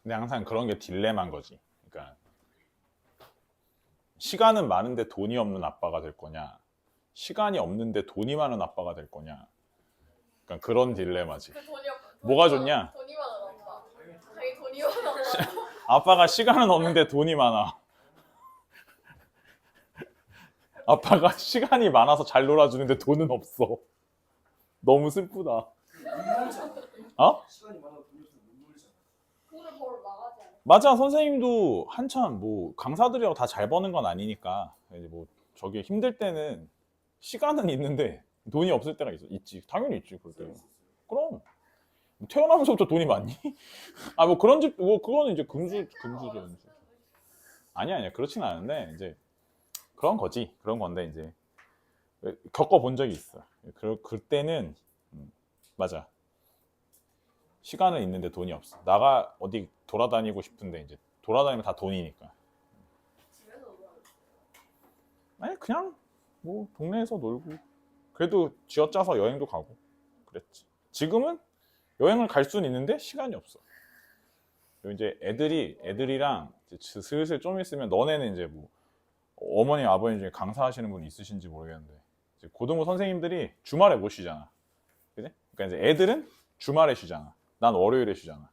근데 항상 그런 게 딜레마인 거지. 그러니까 시간은 많은데 돈이 없는 아빠가 될 거냐, 시간이 없는데 돈이 많은 아빠가 될 거냐. 그러니까 그런 딜레마지. 뭐가 좋냐? 돈이 많아 아빠. 자기 돈이 많아. 아빠가 시간은 없는데 돈이 많아. 아빠가 시간이 많아서 잘 놀아주는데 돈은 없어. 너무 슬프다. 어? 시간이 많아도 돈이 없으면 못 놀잖아. 돈을 벌어 나가지 않아. 맞아. 선생님도 한참 뭐 강사들이라고 다 잘 버는 건 아니니까 이제 뭐 저게 힘들 때는 시간은 있는데 돈이 없을 때가 있지. 당연히 있지. 그럴 때. 그럼 태어나면서부터 돈이 많니? 아 뭐 그런 집 뭐 그거는 이제 금수저. 아니야 그렇진 않은데 이제 그런 거지. 그런 건데 이제 겪어본 적이 있어. 그때는 맞아. 시간은 있는데 돈이 없어. 나가 어디 돌아다니고 싶은데 이제 돌아다니면 다 돈이니까. 집에서 놀아. 아니 그냥 뭐 동네에서 놀고 그래도 쥐어짜서 여행도 가고 그랬지. 지금은 여행을 갈 수는 있는데 시간이 없어. 이제 애들이랑 이제 슬슬 좀 있으면 너네는 이제 뭐 어머님 아버님 중에 강사하시는 분 있으신지 모르겠는데 이제 고등부 선생님들이 주말에 못 쉬잖아. 그지? 그러니까 이제 애들은 주말에 쉬잖아. 난 월요일에 쉬잖아.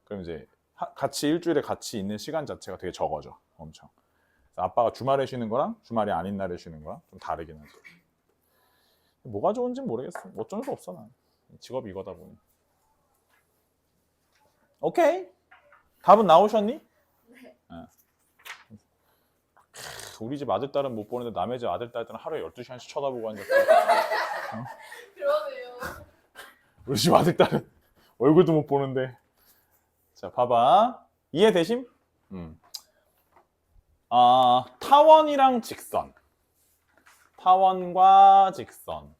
그럼 이제 같이 일주일에 같이 있는 시간 자체가 되게 적어져. 엄청. 그래서 아빠가 주말에 쉬는 거랑 주말이 아닌 날에 쉬는 거랑 좀 다르긴 하지. 뭐가 좋은지 모르겠어. 어쩔 수 없어 난. 직업이 이거다 보니. 오케이. 답은 나오셨니? 네. 우리 집 아들딸은 못 보는데 남의 집 아들딸들은 하루에 12시간씩 쳐다보고 앉았어. 그러네요. 우리 집 아들딸은 얼굴도 못 보는데. 자, 봐봐. 이해되심? 타원이랑 직선. 타원과 직선.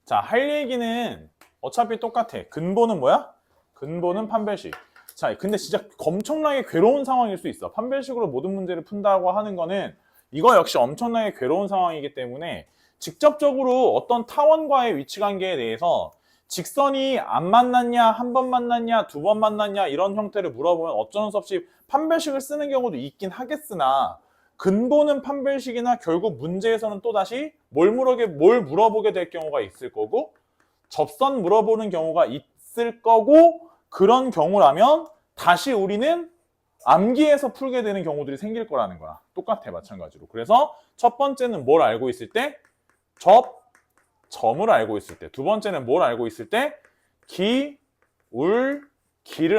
자, 할 얘기는 어차피 똑같아. 근본은 뭐야? 근본은 판별식. 자, 근데 진짜 엄청나게 괴로운 상황일 수 있어. 판별식으로 모든 문제를 푼다고 하는 거는 이거 역시 엄청나게 괴로운 상황이기 때문에 직접적으로 어떤 타원과의 위치 관계에 대해서 직선이 안 만났냐, 한 번 만났냐, 두 번 만났냐 이런 형태를 물어보면 어쩔 수 없이 판별식을 쓰는 경우도 있긴 하겠으나 근본은 판별식이나 결국 문제에서는 또다시 뭘 물어보게 될 경우가 있을 거고 접선 물어보는 경우가 있을 거고 그런 경우라면 다시 우리는 암기해서 풀게 되는 경우들이 생길 거라는 거야. 똑같아, 마찬가지로. 그래서 첫 번째는 뭘 알고 있을 때? 점을 알고 있을 때. 두 번째는 뭘 알고 있을 때? 기를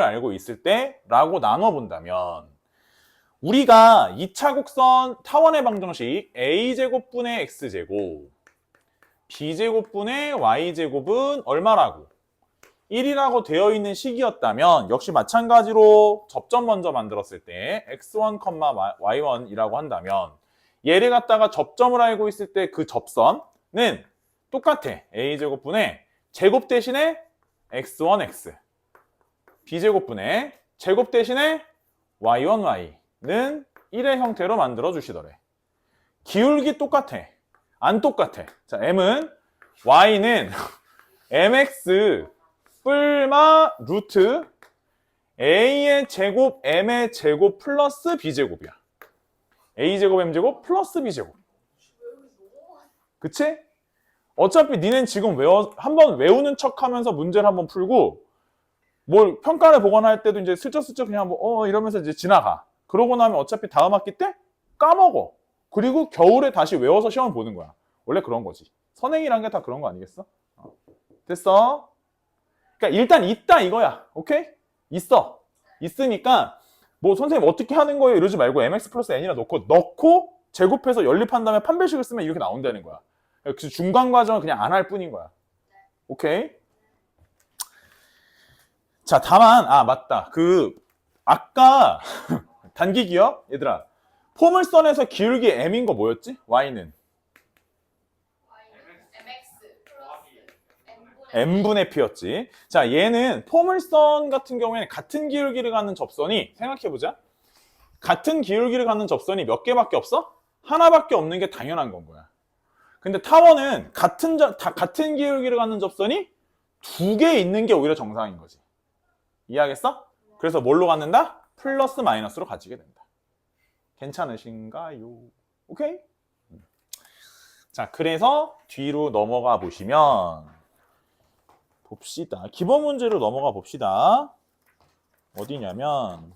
알고 있을 때 라고 나눠본다면 우리가 2차 곡선 타원의 방정식 a제곱분의 x제곱 b제곱분의 y제곱은 얼마라고? 1이라고 되어 있는 식이었다면 역시 마찬가지로 접점 먼저 만들었을 때 x1, y1이라고 한다면 얘를 갖다가 접점을 알고 있을 때 그 접선은 똑같아. a제곱분의 제곱 대신에 x1x b제곱분의 제곱 대신에 y1y는 1의 형태로 만들어 주시더래. 기울기 똑같아. 안 똑같아. 자, m은 y는 mx 뿔마 루트 a의 제곱 m의 제곱 플러스 b제곱이야. a제곱 m제곱 플러스 b제곱. 그치? 어차피 니는 지금 한번 외우는 척 하면서 문제를 한번 풀고 뭘 평가를 보거나 할 때도 이제 슬쩍슬쩍 그냥 뭐 이러면서 이제 지나가. 그러고 나면 어차피 다음 학기 때 까먹어. 그리고 겨울에 다시 외워서 시험을 보는 거야. 원래 그런 거지. 선행이란 게 다 그런 거 아니겠어? 됐어? 그러니까 일단 있다 이거야. 오케이? 있어. 있으니까 뭐 선생님 어떻게 하는 거예요? 이러지 말고 mx 플러스 n이라 넣고 제곱해서 연립한 다음에 판별식을 쓰면 이렇게 나온다는 거야. 그래서 중간 과정은 그냥 안 할 뿐인 거야. 오케이? 자, 다만 맞다. 아까 단기 기억? 얘들아. 포물선에서 기울기 m인 거 뭐였지? y는 mx 플러스 n분의 p였지. 자, 얘는 포물선 같은 경우에는 같은 기울기를 갖는 접선이 생각해보자. 같은 기울기를 갖는 접선이 몇 개밖에 없어? 하나밖에 없는 게 당연한 건 거야. 근데 타원은 같은 기울기를 갖는 접선이 2개 있는 게 오히려 정상인 거지. 이해하겠어? 그래서 뭘로 갖는다? 플러스 마이너스로 가지게 된다. 괜찮으신가요? 오케이? 자, 그래서 뒤로 넘어가 보시면 봅시다. 기본 문제로 넘어가 봅시다. 어디냐면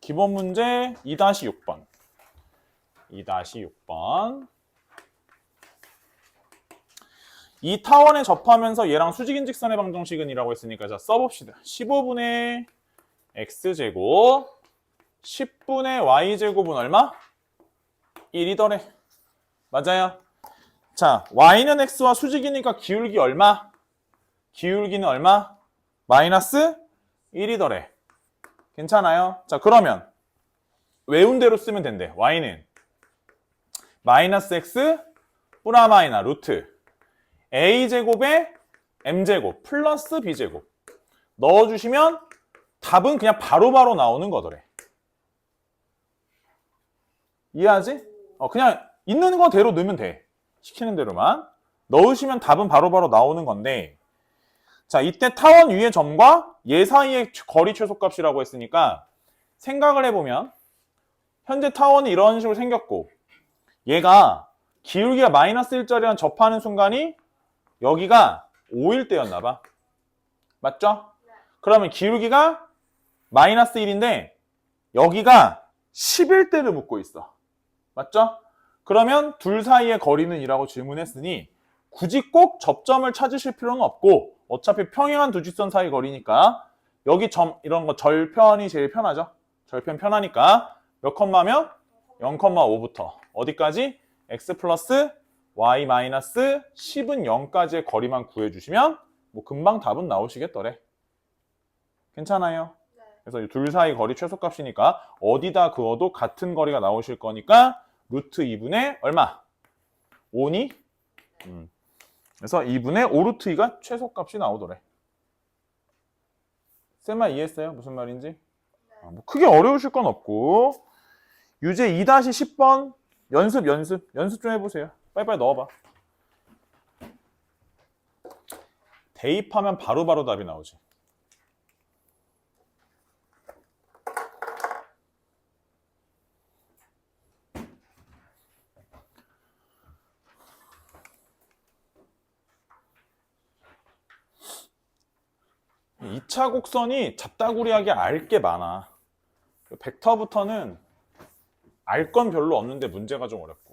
기본 문제 2-6번. 2-6번. 이 타원에 접하면서 얘랑 수직인 직선의 방정식은 이라고 했으니까 자 써봅시다. 15분의 x제곱 10분의 y제곱은 얼마? 1이더래. 맞아요. 자, y는 x와 수직이니까 기울기 얼마? 기울기는 얼마? 마이너스 1이더래. 괜찮아요? 자, 그러면 외운 대로 쓰면 된대. y는 마이너스 x 뿌라마이나 루트 a제곱에 m제곱 플러스 b제곱 넣어주시면 답은 그냥 바로바로 나오는 거더래. 이해하지? 그냥 있는 거대로 넣으면 돼. 시키는 대로만 넣으시면 답은 바로바로 나오는 건데 자, 이때 타원 위의 점과 얘 사이의 거리 최소값이라고 했으니까 생각을 해보면 현재 타원이 이런 식으로 생겼고 얘가 기울기가 마이너스 1짜리랑 접하는 순간이 여기가 5일 때였나 봐. 맞죠? 그러면 기울기가 마이너스 1인데 여기가 10일 때를 묻고 있어. 맞죠? 그러면 둘 사이의 거리는 이라고 질문했으니 굳이 꼭 접점을 찾으실 필요는 없고 어차피 평행한 두 직선 사이 거리니까 여기 점 이런 거 절편이 제일 편하죠. 절편 편하니까 몇 컴마면 0,5부터 어디까지? x 플러스 y 마이너스 10은 0까지의 거리만 구해주시면 뭐 금방 답은 나오시겠더래. 괜찮아요? 네. 그래서 이 둘 사이 거리 최소값이니까 어디다 그어도 같은 거리가 나오실 거니까 루트 2분의 얼마? 5니? 그래서 2분의 5 루트 2가 최소값이 나오더래. 쌤만 이해했어요? 무슨 말인지? 뭐 크게 어려우실 건 없고 유제 2-10번 연습 좀 해보세요. 빨리빨리 넣어봐. 대입하면 바로바로 답이 나오지. 이 2차 곡선이 잡다구리하게 알 게 많아. 벡터부터는 알 건 별로 없는데 문제가 좀 어렵고.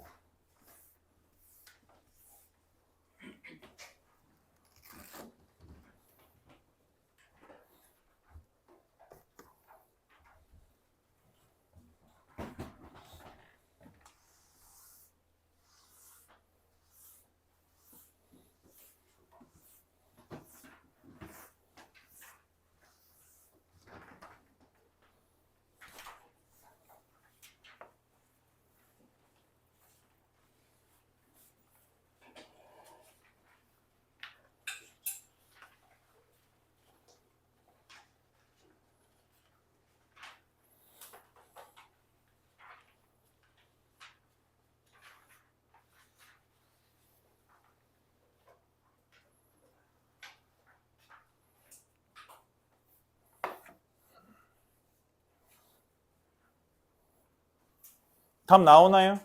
답 나오나요?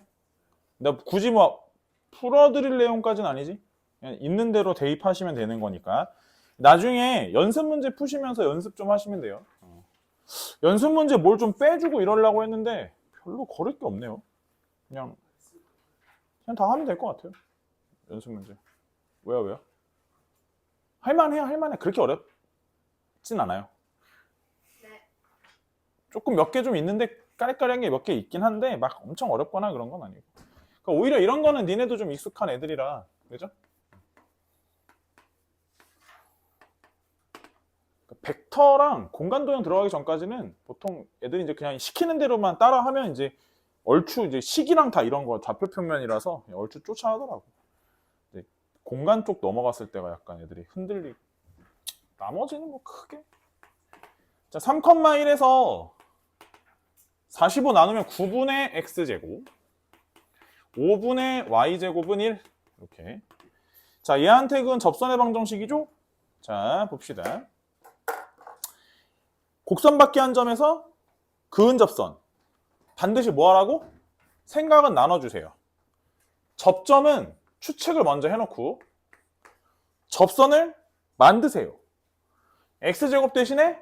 나 굳이 뭐 풀어드릴 내용까지는 아니지. 그냥 있는 대로 대입하시면 되는 거니까. 나중에 연습 문제 푸시면서 연습 좀 하시면 돼요. 연습 문제 뭘 좀 빼주고 이러려고 했는데 별로 거릴 게 없네요. 그냥 다 하면 될 것 같아요. 연습 문제. 왜요? 할만해요, 할만해. 그렇게 어렵진 않아요. 네. 조금 몇 개 좀 있는데 까리까리한 게 몇 개 있긴 한데 막 엄청 어렵거나 그런 건 아니고. 그러니까 오히려 이런 거는 니네도 좀 익숙한 애들이라, 그죠? 벡터랑 공간 도형 들어가기 전까지는 보통 애들이 이제 그냥 시키는 대로만 따라하면 이제 얼추 이제 식이랑 다 이런 거 좌표 평면이라서 얼추 쫓아하더라고. 공간 쪽 넘어갔을 때가 약간 애들이 흔들리고, 나머지는 뭐 크게. 자, 3,1에서 45 나누면 9분의 x제곱, 5분의 y제곱은 1. 이렇게. 자, 얘한테 그은 접선의 방정식이죠? 자, 봅시다. 곡선 밖에 한 점에서 그은 접선. 반드시 뭐 하라고? 생각은 나눠주세요. 접점은 추측을 먼저 해놓고 접선을 만드세요. x제곱 대신에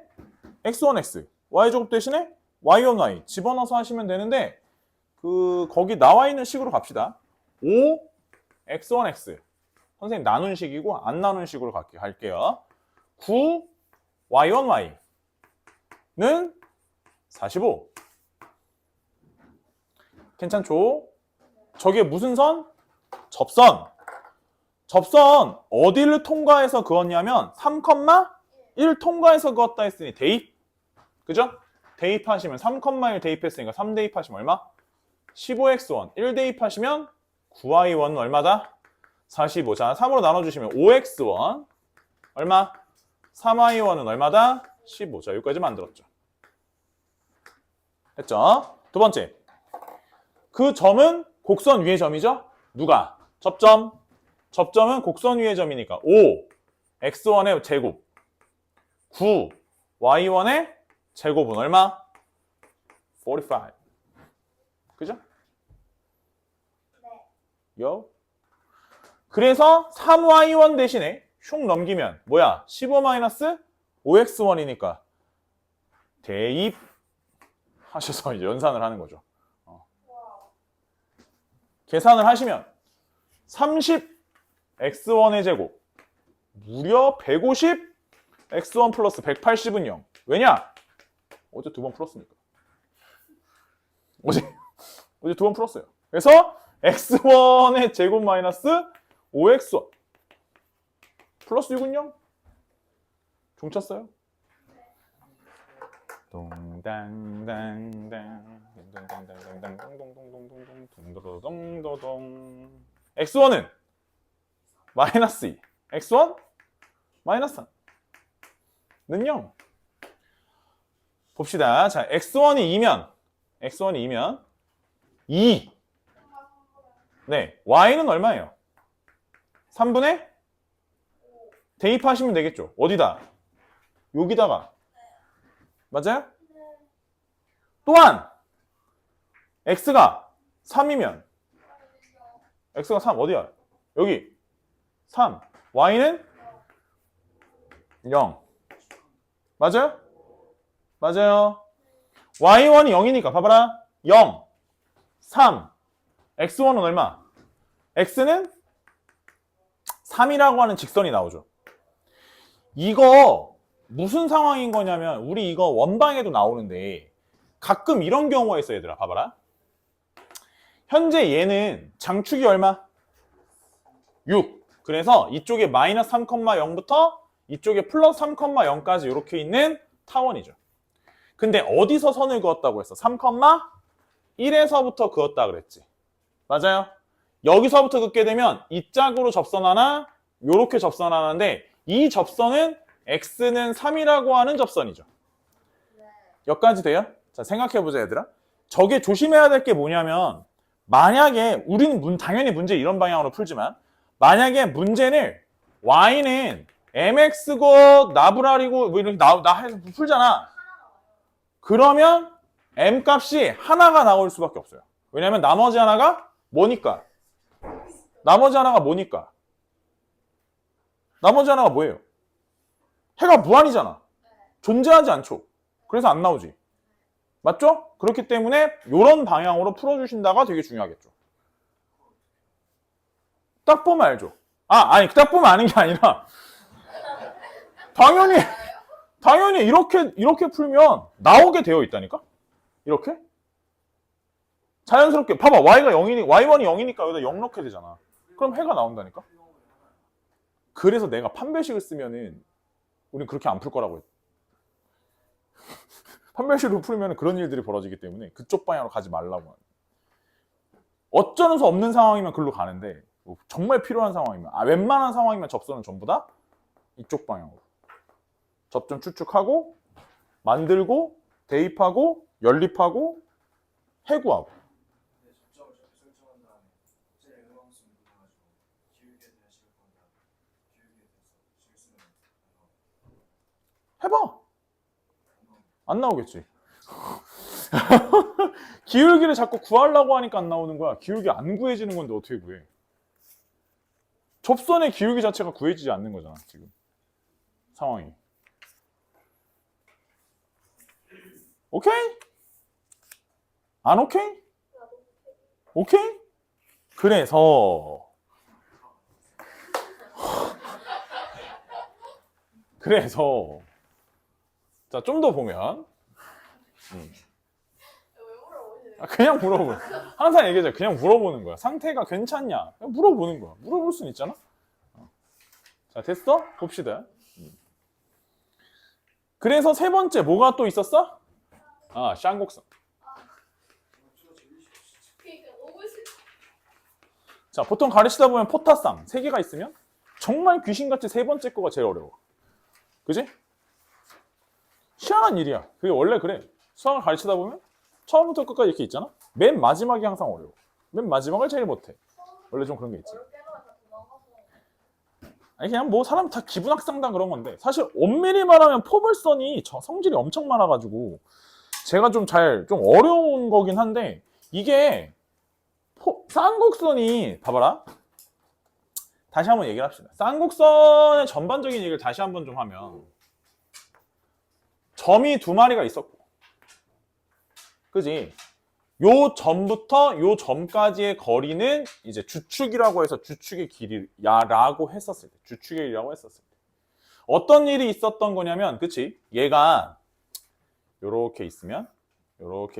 x1x, y제곱 대신에 y1y 집어넣어서 하시면 되는데 거기 나와 있는 식으로 갑시다. 5 x1x 선생님 나눈 식이고 안 나눈 식으로 할게요. 9 y1y는 45. 괜찮죠? 저게 무슨 선? 접선. 접선 어디를 통과해서 그었냐면 3,1 통과해서 그었다 했으니 대입. 그죠? 대입하시면 3,1 대입했으니까 3 대입하시면 얼마? 15x1. 1 대입하시면 9y1은 얼마다? 45. 자, 3으로 나눠주시면 5x1 얼마? 3y1은 얼마다? 15. 자, 여기까지 만들었죠. 됐죠? 두 번째. 그 점은 곡선 위의 점이죠? 누가? 접점. 접점은 곡선 위의 점이니까 5 x1의 제곱 9 y1의 제곱은 얼마? 45. 그죠? 네. 요. 그래서 3y1 대신에 흉 넘기면 뭐야? 15-5x1이니까 대입 하셔서 이제 연산을 하는 거죠. 계산을 하시면 30x1의 제곱 무려 150 x1 플러스 180은 0. 왜냐? 어제 2번 풀었으니까. 어제 2번 풀었어요. 그래서 x1의 제곱 마이너스 5x1 플러스 6은 0. 종 쳤어요? 동당당당 동동동동동동동동동동동동 x1은 마이너스 2 x1 마이너스 3는 0. 봅시다. 자, x1이 2면 2. 네, y는 얼마예요? 3분의 대입하시면 되겠죠. 어디다? 여기다가. 맞아요? 또한 x가 3이면 x가 3 어디야? 여기 3. y는 0. 맞아요? 맞아요. y1이 0이니까 봐봐라. 0, 3. x1은 얼마? x는 3이라고 하는 직선이 나오죠. 이거 무슨 상황인 거냐면 우리 이거 원방에도 나오는데 가끔 이런 경우가 있어 얘들아. 봐봐라. 현재 얘는 장축이 얼마? 6. 그래서 이쪽에 마이너스 3,0부터 이쪽에 플러스 3,0까지 이렇게 있는 타원이죠. 근데 어디서 선을 그었다고 했어? 3,1에서부터 그었다 그랬지. 맞아요? 여기서부터 긋게 되면 이 짝으로 접선하나 요렇게 접선하는데 이 접선은 x는 3이라고 하는 접선이죠. 여기까지 돼요? 자, 생각해보자 얘들아. 저게 조심해야 될 게 뭐냐면 만약에 우리는 당연히 문제 이런 방향으로 풀지만 만약에 문제를 y는 mx고 나브랄이고 뭐 이렇게 해서 풀잖아. 그러면 m 값이 하나가 나올 수밖에 없어요. 왜냐면 나머지 하나가 뭐니까? 나머지 하나가 뭐니까? 나머지 하나가 뭐예요? 해가 무한이잖아. 존재하지 않죠. 그래서 안 나오지. 맞죠? 그렇기 때문에 이런 방향으로 풀어주신다가 되게 중요하겠죠. 딱 보면 알죠. 아니 딱 보면 아는 게 아니라 당연히 이렇게 풀면 나오게 되어 있다니까? 이렇게? 자연스럽게 봐봐. y1이 0이니까 여기다 0 넣게 되잖아. 그럼 해가 나온다니까? 그래서 내가 판별식을 쓰면은 우린 그렇게 안 풀 거라고 했. 판별식으로 풀면 그런 일들이 벌어지기 때문에 그쪽 방향으로 가지 말라고. 어쩌는 수 없는 상황이면 글로 가는데 정말 필요한 상황이면 웬만한 상황이면 접선은 전부 다 이쪽 방향으로. 접점 추측하고 만들고 대입하고 연립하고 해구하고. 접점을 저렇게 설정한 다음에 제일 음함수 눌러가지고 기울기에 대한 식을 본 다음에 기울기에 대해서 식을 쓰면 해봐. 안 나오겠지. 기울기를 자꾸 구하려고 하니까 안 나오는 거야. 기울기 안 구해지는 건데 어떻게 구해? 접선의 기울기 자체가 구해지지 않는 거잖아 지금 상황이. 오케이? 안 오케이? 오케이? 그래서 자, 좀 더 보면 왜 물어보시는 그냥 물어보는 항상 얘기하자. 그냥 물어보는 거야. 상태가 괜찮냐? 그냥 물어보는 거야. 물어볼 수는 있잖아. 자, 됐어? 봅시다. 그래서 세 번째 뭐가 또 있었어? 쌍곡선. 그러니까 너무 싫어. 자, 보통 가르치다 보면 포타쌍 3개가 있으면 정말 귀신같이 세 번째 거가 제일 어려워. 그지? 희한한 일이야. 그게 원래 그래. 수학을 가르치다 보면 처음부터 끝까지 이렇게 있잖아? 맨 마지막이 항상 어려워. 맨 마지막을 제일 못해. 원래 좀 그런 게 있지. 어렵게 하다가 다 도망가서. 아니 그냥 뭐 사람 다 기분학상당 그런 건데 사실 엄밀히 말하면 포물선이 성질이 엄청 많아가지고 제가 좀 어려운 거긴 한데 이게 쌍곡선이 봐봐라. 다시 한번 얘기를 합시다. 쌍곡선의 전반적인 얘기를 다시 한번 좀 하면 점이 2마리가 있었고 그지? 요 점부터 요 점까지의 거리는 이제 주축이라고 해서 주축의 길이라고 했었을 때 주축의 길이라고 했었을 때 어떤 일이 있었던 거냐면 그치? 얘가 요렇게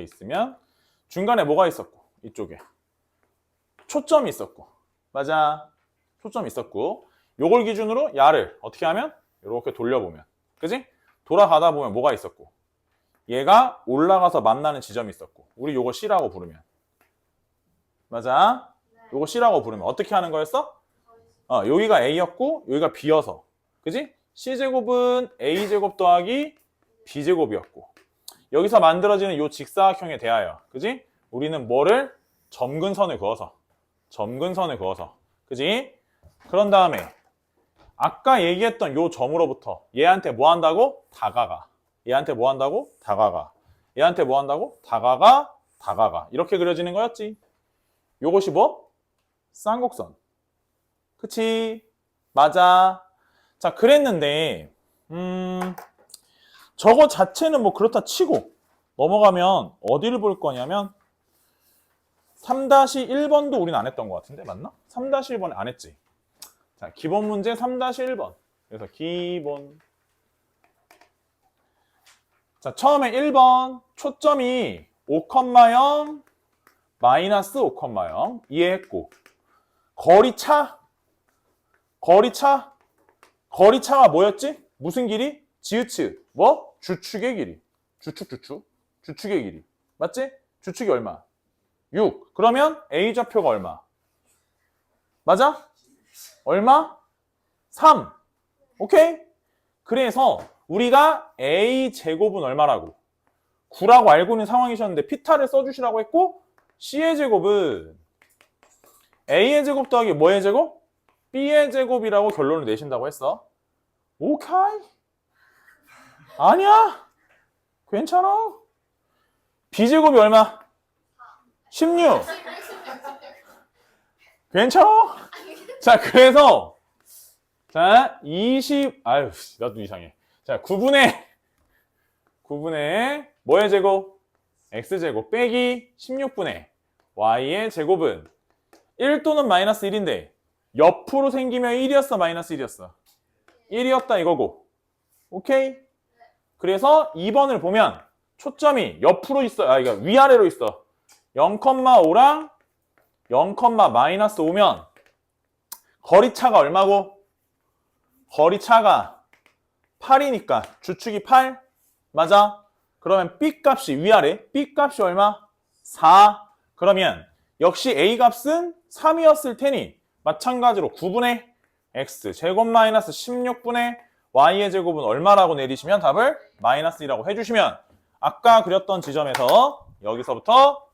있으면 중간에 뭐가 있었고 이쪽에 초점이 있었고 맞아 초점이 있었고 요걸 기준으로 야를 어떻게 하면 요렇게 돌려보면 그지? 돌아가다 보면 뭐가 있었고 얘가 올라가서 만나는 지점이 있었고 우리 요거 C라고 부르면 맞아 요거 C라고 부르면 어떻게 하는 거였어? 여기가 A였고 여기가 B여서 그지? C제곱은 A제곱 더하기 B제곱이었고 여기서 만들어지는 요 직사각형에 대하여 그지? 우리는 뭐를? 점근선을 그어서 그지? 그런 다음에 아까 얘기했던 요 점으로부터 얘한테 뭐 한다고? 다가가 얘한테 뭐 한다고? 다가가 얘한테 뭐 한다고? 다가가 이렇게 그려지는 거였지 요것이 뭐? 쌍곡선 그치? 맞아 자 그랬는데 저거 자체는 뭐 그렇다 치고 넘어가면 어디를 볼 거냐면 3-1번도 우린 안 했던 것 같은데 맞나? 3-1번 안 했지 자 기본 문제 3-1번 그래서 기본 자 처음에 1번 초점이 5,0 마이너스 5,0 이해했고 거리차가 뭐였지? 무슨 길이? 지읒 뭐? 주축의 길이 주축의 길이 맞지? 주축이 얼마? 6 그러면 A좌표가 얼마? 맞아? 얼마? 3 오케이? 그래서 우리가 A제곱은 얼마라고? 9라고 알고 있는 상황이셨는데 피타를 써주시라고 했고 C의 제곱은 A의 제곱 더하기 뭐의 제곱? B의 제곱이라고 결론을 내신다고 했어 오케이? 아니야 괜찮아 B제곱이 얼마? 16 괜찮아? 자 그래서 자 20 아유 나도 이상해 자 9분의 뭐의 제곱? X제곱 빼기 16분의 Y의 제곱은 1 또는 마이너스 1인데 옆으로 생기면 1이었어 마이너스 1이었어 1이었다 이거고 오케이? 그래서 2번을 보면 초점이 옆으로 있어 그러니까 위아래로 있어 0,5랑 0,-5면 거리차가 얼마고? 거리차가 8이니까 주축이 8 맞아? 그러면 B 값이 위아래 B 값이 얼마? 4 그러면 역시 A 값은 3이었을 테니 마찬가지로 9분의 X 제곱 마이너스 16분의 Y의 제곱은 얼마라고 내리시면 답을 마이너스 2라고 해주시면 아까 그렸던 지점에서 여기서부터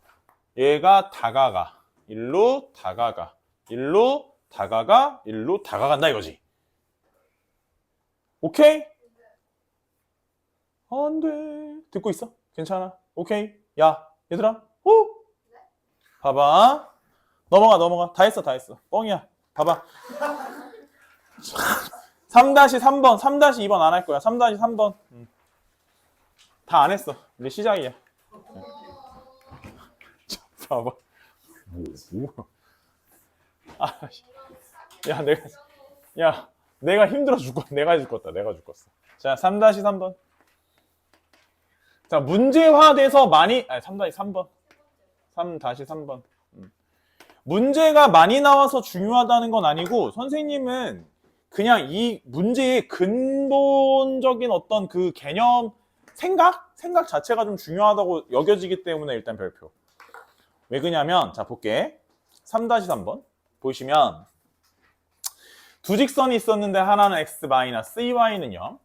얘가 다가가 일로 다가가 일로 다가간다 이거지 오케이? 안돼 듣고 있어? 괜찮아? 오케이? 야 얘들아 오! 봐봐 넘어가 다 했어 뻥이야 봐봐 3-3번 3-2번 안 할 거야 3-3번 다 안 했어 이제 시작이야 봐봐 뭐야 내가 힘들어 죽겠다 내가 죽겠어 자 3-3번 자 문제화돼서 많이 3-3번 3-3번 문제가 많이 나와서 중요하다는 건 아니고 선생님은 그냥 이 문제의 근본적인 어떤 그 개념 생각 자체가 좀 중요하다고 여겨지기 때문에 일단 별표 왜 그러냐면 자 볼게 3-3번 보시면 두 직선이 있었는데 하나는 x 마이너스 2y는 0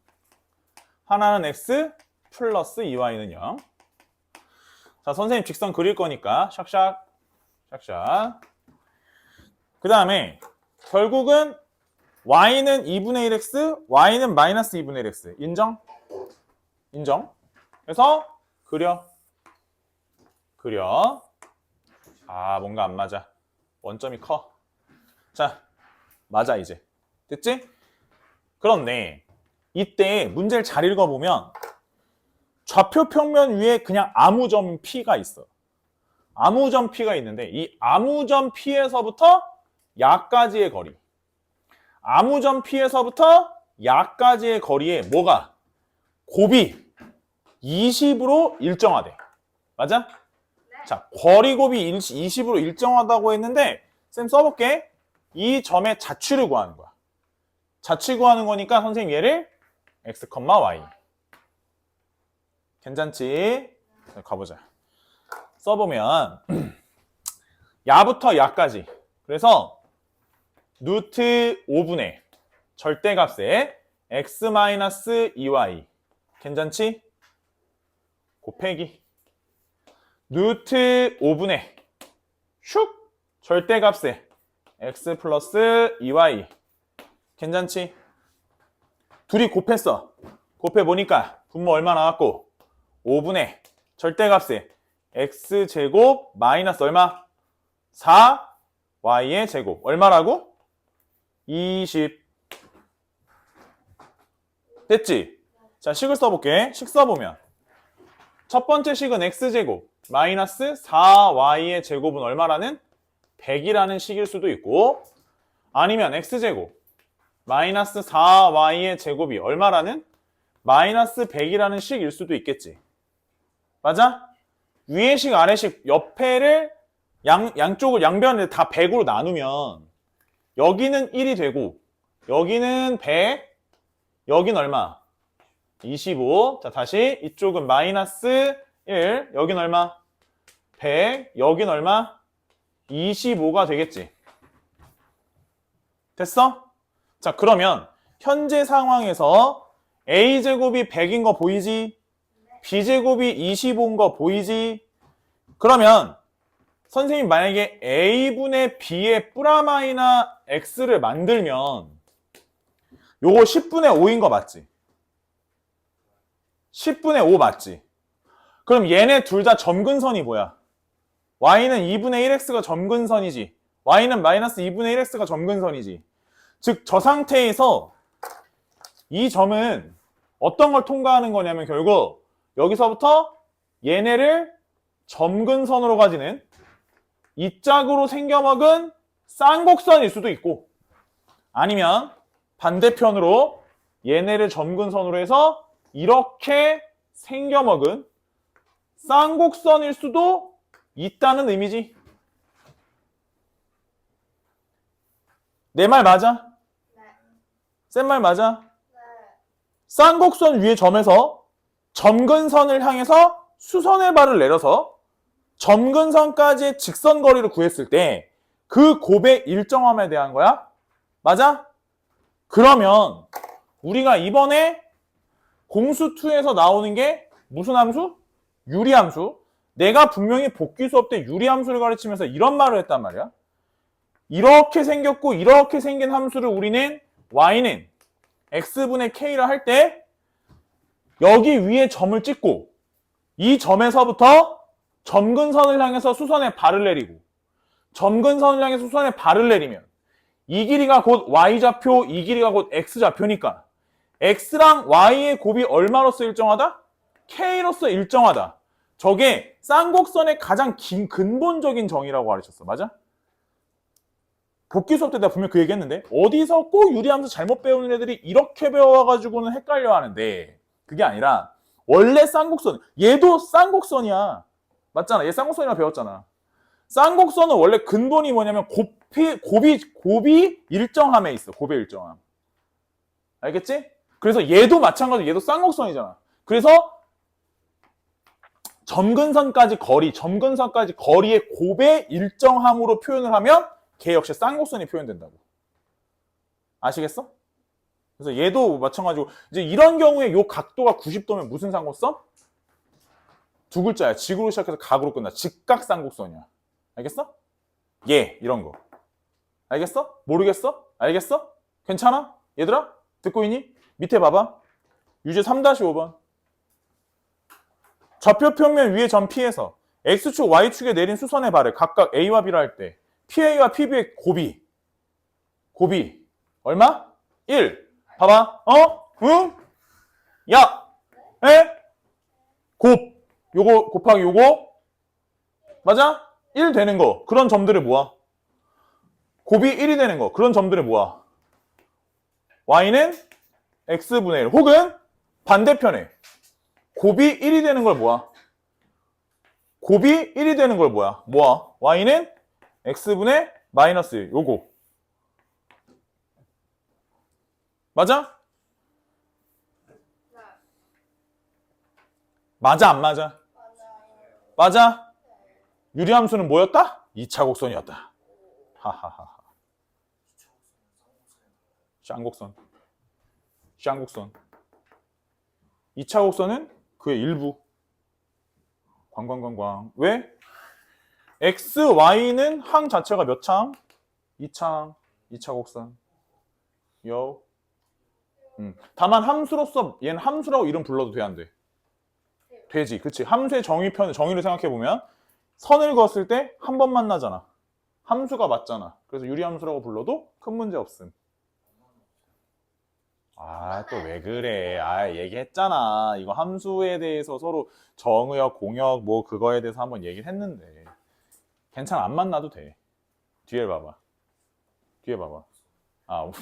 하나는 x 플러스 2y는 0 자 선생님 직선 그릴 거니까 샥샥 그 다음에 결국은 y는 2분의 1x y는 마이너스 2분의 1x 인정? 그래서 그려 아 뭔가 안 맞아 원점이 커 자 맞아 이제 됐지? 그런데 이때 문제를 잘 읽어보면 좌표 평면 위에 그냥 아무 점 P가 있어 아무 점 P가 있는데 이 아무 점 P에서부터 야까지의 거리 아무 점 P에서부터 야까지의 거리에 뭐가? 곱이 20으로 일정하대. 맞아? 네. 자, 거리곱이 20으로 일정하다고 했는데 쌤 써볼게. 이 점의 자취를 구하는 거야. 자취 구하는 거니까 선생님 얘를 x, y. 괜찮지? 자, 가보자. 써보면 야부터 야까지. 그래서 루트 5분의 절대값에 x-2y. 괜찮지? 곱하기 루트 5분의 슉 절대값에 x 플러스 2y. 괜찮지? 둘이 곱했어. 곱해보니까 분모 얼마 나왔고 5분의 절대값에 x제곱 마이너스 얼마? 4y의 제곱. 얼마라고? 20. 됐지? 자, 식을 써볼게. 식 써보면 첫 번째 식은 x제곱 마이너스 4y의 제곱은 얼마라는? 100이라는 식일 수도 있고 아니면 x제곱 마이너스 4y의 제곱이 얼마라는? 마이너스 100이라는 식일 수도 있겠지. 맞아? 위의 식 아래식 옆에를 양쪽을 양변을 다 100으로 나누면 여기는 1이 되고 여기는 100, 여긴 얼마? 25. 자, 다시 이쪽은 마이너스 1, 여긴 얼마? 100, 여긴 얼마? 25가 되겠지. 됐어? 자, 그러면 현재 상황에서 a제곱이 100인 거 보이지? b제곱이 25인 거 보이지? 그러면 선생님 만약에 a분의 b의 뿌라마이나 x를 만들면 요거 10분의 5인 거 맞지? 10분의 5 맞지? 그럼 얘네 둘 다 점근선이 뭐야? y는 2분의 1x가 점근선이지. y는 마이너스 2분의 1x가 점근선이지. 즉, 저 상태에서 이 점은 어떤 걸 통과하는 거냐면 결국 여기서부터 얘네를 점근선으로 가지는 이 짝으로 생겨먹은 쌍곡선일 수도 있고 아니면 반대편으로 얘네를 점근선으로 해서 이렇게 생겨먹은 쌍곡선일 수도 있다는 의미지. 내 말 맞아? 네. 쌤 말 맞아? 네. 쌍곡선 위의 점에서 점근선을 향해서 수선의 발을 내려서 점근선까지의 직선 거리를 구했을 때 그 곱의 일정함에 대한 거야? 맞아? 그러면 우리가 이번에 공수2에서 나오는 게 무슨 함수? 유리함수. 내가 분명히 복귀 수업 때 유리함수를 가르치면서 이런 말을 했단 말이야. 이렇게 생겼고 이렇게 생긴 함수를 우리는 y는 x분의 k라 할 때 여기 위에 점을 찍고 이 점에서부터 점근선을 향해서 수선의 발을 내리고 점근선을 향해서 수선의 발을 내리면 이 길이가 곧 y좌표, 이 길이가 곧 x좌표니까 x랑 y의 곱이 얼마로서 일정하다? k로서 일정하다. 저게 쌍곡선의 가장 근본적인 정의라고 가르쳤어. 맞아? 복귀 수업 때 내가 분명 그 얘기했는데 어디서 꼭 유리함수 잘못 배우는 애들이 이렇게 배워가지고는 헷갈려 하는데 그게 아니라 원래 쌍곡선, 얘도 쌍곡선이야. 맞잖아. 얘 쌍곡선이라고 배웠잖아. 쌍곡선은 원래 근본이 뭐냐면 곱이 일정함에 있어. 곱의 일정함. 알겠지? 그래서 얘도 마찬가지로 얘도 쌍곡선이잖아. 그래서 점근선까지 거리의 곱의 일정함으로 표현을 하면 걔 역시 쌍곡선이 표현된다고. 아시겠어? 그래서 얘도 마찬가지고 이제 이런 경우에 요 각도가 90도면 무슨 쌍곡선? 두 글자야. 직으로 시작해서 각으로 끝나. 직각쌍곡선이야. 알겠어? 얘 이런 거. 알겠어? 모르겠어? 알겠어? 괜찮아? 얘들아? 듣고 있니? 밑에 봐봐. 유제 3-5번. 좌표 평면 위의 점 P에서 X축, Y축에 내린 수선의 발을 각각 A와 B라 할 때 PA와 PB의 곱이 얼마? 1. 봐봐. 응? 야! 에? 곱. 요거 곱하기 요거. 맞아? 1 되는 거. 그런 점들을 모아. 곱이 1이 되는 거. 그런 점들을 모아. Y는 X분의 1. 혹은 반대편에 곱이 1이 되는 걸 뭐야? 곱이 1이 되는 걸 뭐야? y는 x분의 마이너스 1, 요거. 맞아? 네. 맞아, 안 맞아? 맞아요. 맞아? 유리함수는 뭐였다? 2차 곡선이었다. 하하하. 쌍곡선. 쌍곡선. 2차 곡선은 그의 일부. 광광광광. 왜? x, y는 항 자체가 몇 차항? 2차항. 2차 곡선. 요. 다만 함수로서 얘는 함수라고 이름 불러도 돼, 안 돼? 되지. 그치. 함수의 정의를 생각해보면 선을 그었을 때 한 번 만나잖아. 함수가 맞잖아. 그래서 유리함수라고 불러도 큰 문제 없음. 아, 또 왜 그래. 아, 얘기했잖아. 이거 함수에 대해서 서로 정의역, 공역, 뭐 그거에 대해서 한번 얘기를 했는데. 괜찮아. 안 만나도 돼. 뒤에 봐봐. 뒤에 봐봐. 아, 뭐.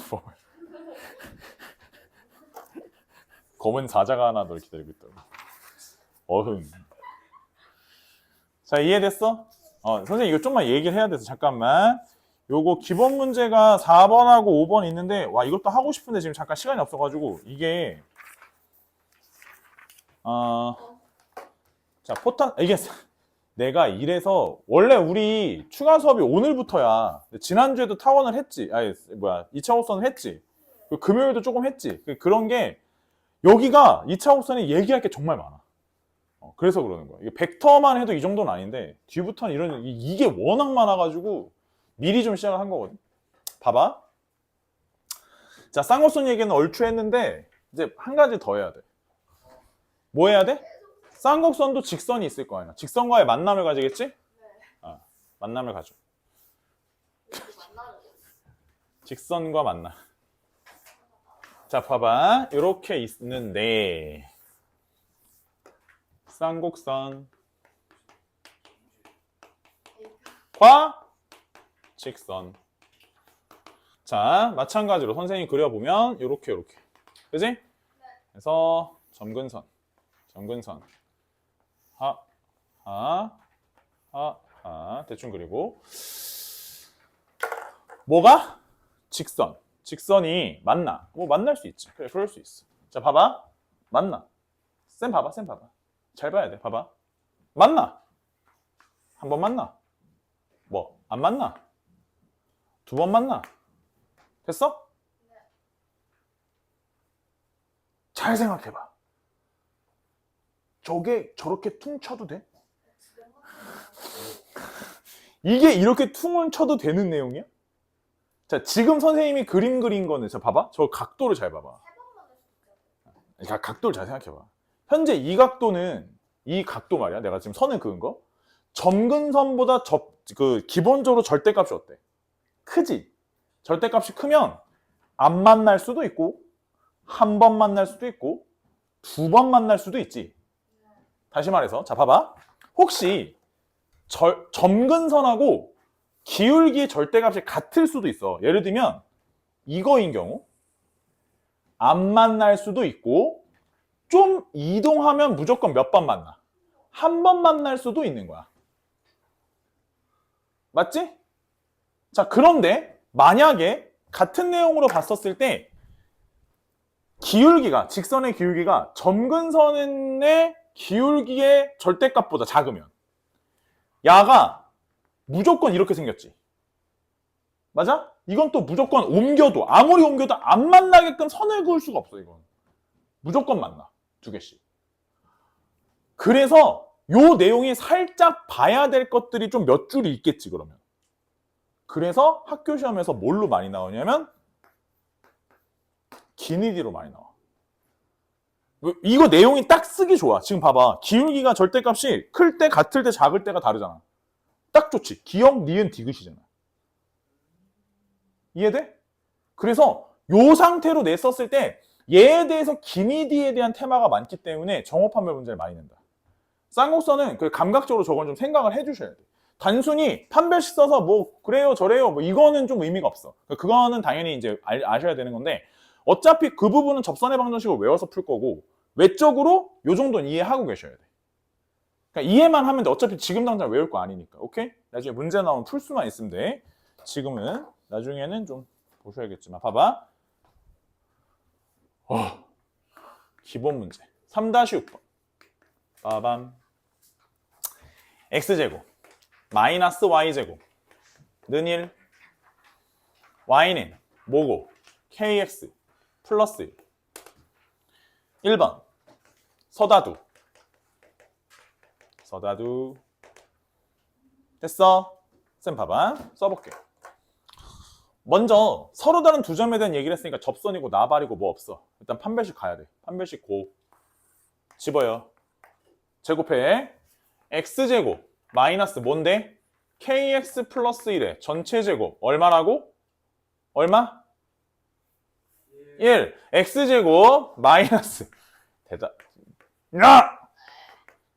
검은 사자가 하나 널 기다리고 있다고. 어흥. 자, 이해됐어? 선생님 이거 좀만 얘기를 해야 돼서 잠깐만. 요거 기본 문제가 4번하고 5번 있는데 와 이것도 하고 싶은데 지금 잠깐 시간이 없어가지고 이게 자 포탄 이게 내가 이래서 원래 우리 추가 수업이 오늘부터야. 지난주에도 타원을 했지. 아니 뭐야 2차 곡선을 했지. 금요일도 조금 했지. 그런 게 여기가 2차 곡선이 얘기할 게 정말 많아. 그래서 그러는 거야. 이게 벡터만 해도 이 정도는 아닌데 뒤부터는 이런 이게 워낙 많아가지고 미리 좀 시작을 한 거거든. 봐봐. 자, 쌍곡선 얘기는 얼추 했는데 이제 한 가지 더 해야 돼. 뭐 해야 돼? 쌍곡선도 직선이 있을 거 아니야. 직선과의 만남을 가지겠지? 네. 만남을 가져. 이렇게 만나는 거. 직선과 만남. 자, 봐봐. 이렇게 있는데 쌍곡선 과 직선. 자, 마찬가지로 선생님이 그려보면 이렇게 그지? 그래서 점근선 대충 그리고 뭐가? 직선이 만나. 뭐 만날 수 있지. 그래, 그럴 수 있어. 자, 봐봐. 만나. 쌤 봐봐. 잘 봐야 돼. 봐봐. 만나. 한 번 만나. 뭐? 안 만나. 2번 만나. 됐어? 잘 생각해봐. 저게 저렇게 퉁 쳐도 돼? 이게 이렇게 퉁을 쳐도 되는 내용이야? 자, 지금 선생님이 그림 그린 거는 자, 봐봐. 저 각도를 잘 봐봐. 자, 각도를 잘 생각해봐. 현재 이 각도는 이 각도 말이야. 내가 지금 선을 그은 거. 점근선보다 기본적으로 절대값이 어때? 크지? 절대값이 크면 안 만날 수도 있고 한 번 만날 수도 있고 2번 만날 수도 있지. 다시 말해서 자 봐봐. 혹시 점근선하고 기울기의 절대값이 같을 수도 있어. 예를 들면 이거인 경우 안 만날 수도 있고 좀 이동하면 무조건 몇 번 만나. 한 번 만날 수도 있는 거야. 맞지? 자, 그런데 만약에 같은 내용으로 봤었을 때 직선의 기울기가 점근선의 기울기의 절대값보다 작으면 야가 무조건 이렇게 생겼지. 맞아? 이건 또 무조건 아무리 옮겨도 안 만나게끔 선을 그을 수가 없어. 이건 무조건 만나. 2개씩. 그래서 요 내용이 살짝 봐야 될 것들이 좀 몇 줄이 있겠지, 그러면. 그래서 학교 시험에서 뭘로 많이 나오냐면 기니디로 많이 나와. 이거 내용이 딱 쓰기 좋아. 지금 봐봐. 기울기가 절대값이 클 때, 같을 때, 작을 때가 다르잖아. 딱 좋지. 기역, 니은, 디귿이잖아. 이해돼? 그래서 요 상태로 냈었을 때 얘에 대해서 기니디에 대한 테마가 많기 때문에 정오판별 문제를 많이 낸다. 쌍곡선은 감각적으로 저건 좀 생각을 해주셔야 돼. 단순히 판별식 써서 뭐 그래요 저래요 뭐 이거는 좀 의미가 없어. 그거는 당연히 이제 아셔야 되는 건데 어차피 그 부분은 접선의 방정식을 외워서 풀 거고 외적으로 요 정도는 이해하고 계셔야 돼. 그러니까 이해만 하면 돼. 어차피 지금 당장 외울 거 아니니까. 오케이? 나중에 문제 나오면 풀 수만 있으면 돼. 지금은 나중에는 좀 보셔야겠지만 봐봐. 기본 문제 3-6번 빠밤. x제곱 마이너스 y제곱는 1 y는 뭐고? kx 플러스 1 1번 서다두 됐어? 쌤 봐봐 써볼게. 먼저 서로 다른 두 점에 대한 얘기를 했으니까 접선이고 나발이고 뭐 없어. 일단 판별식 가야 돼. 판별식 고 집어요. 제곱해 x제곱 마이너스 뭔데? kx 플러스 1의 전체 제곱 얼마라고? 얼마? 1 x제곱 마이너스 대답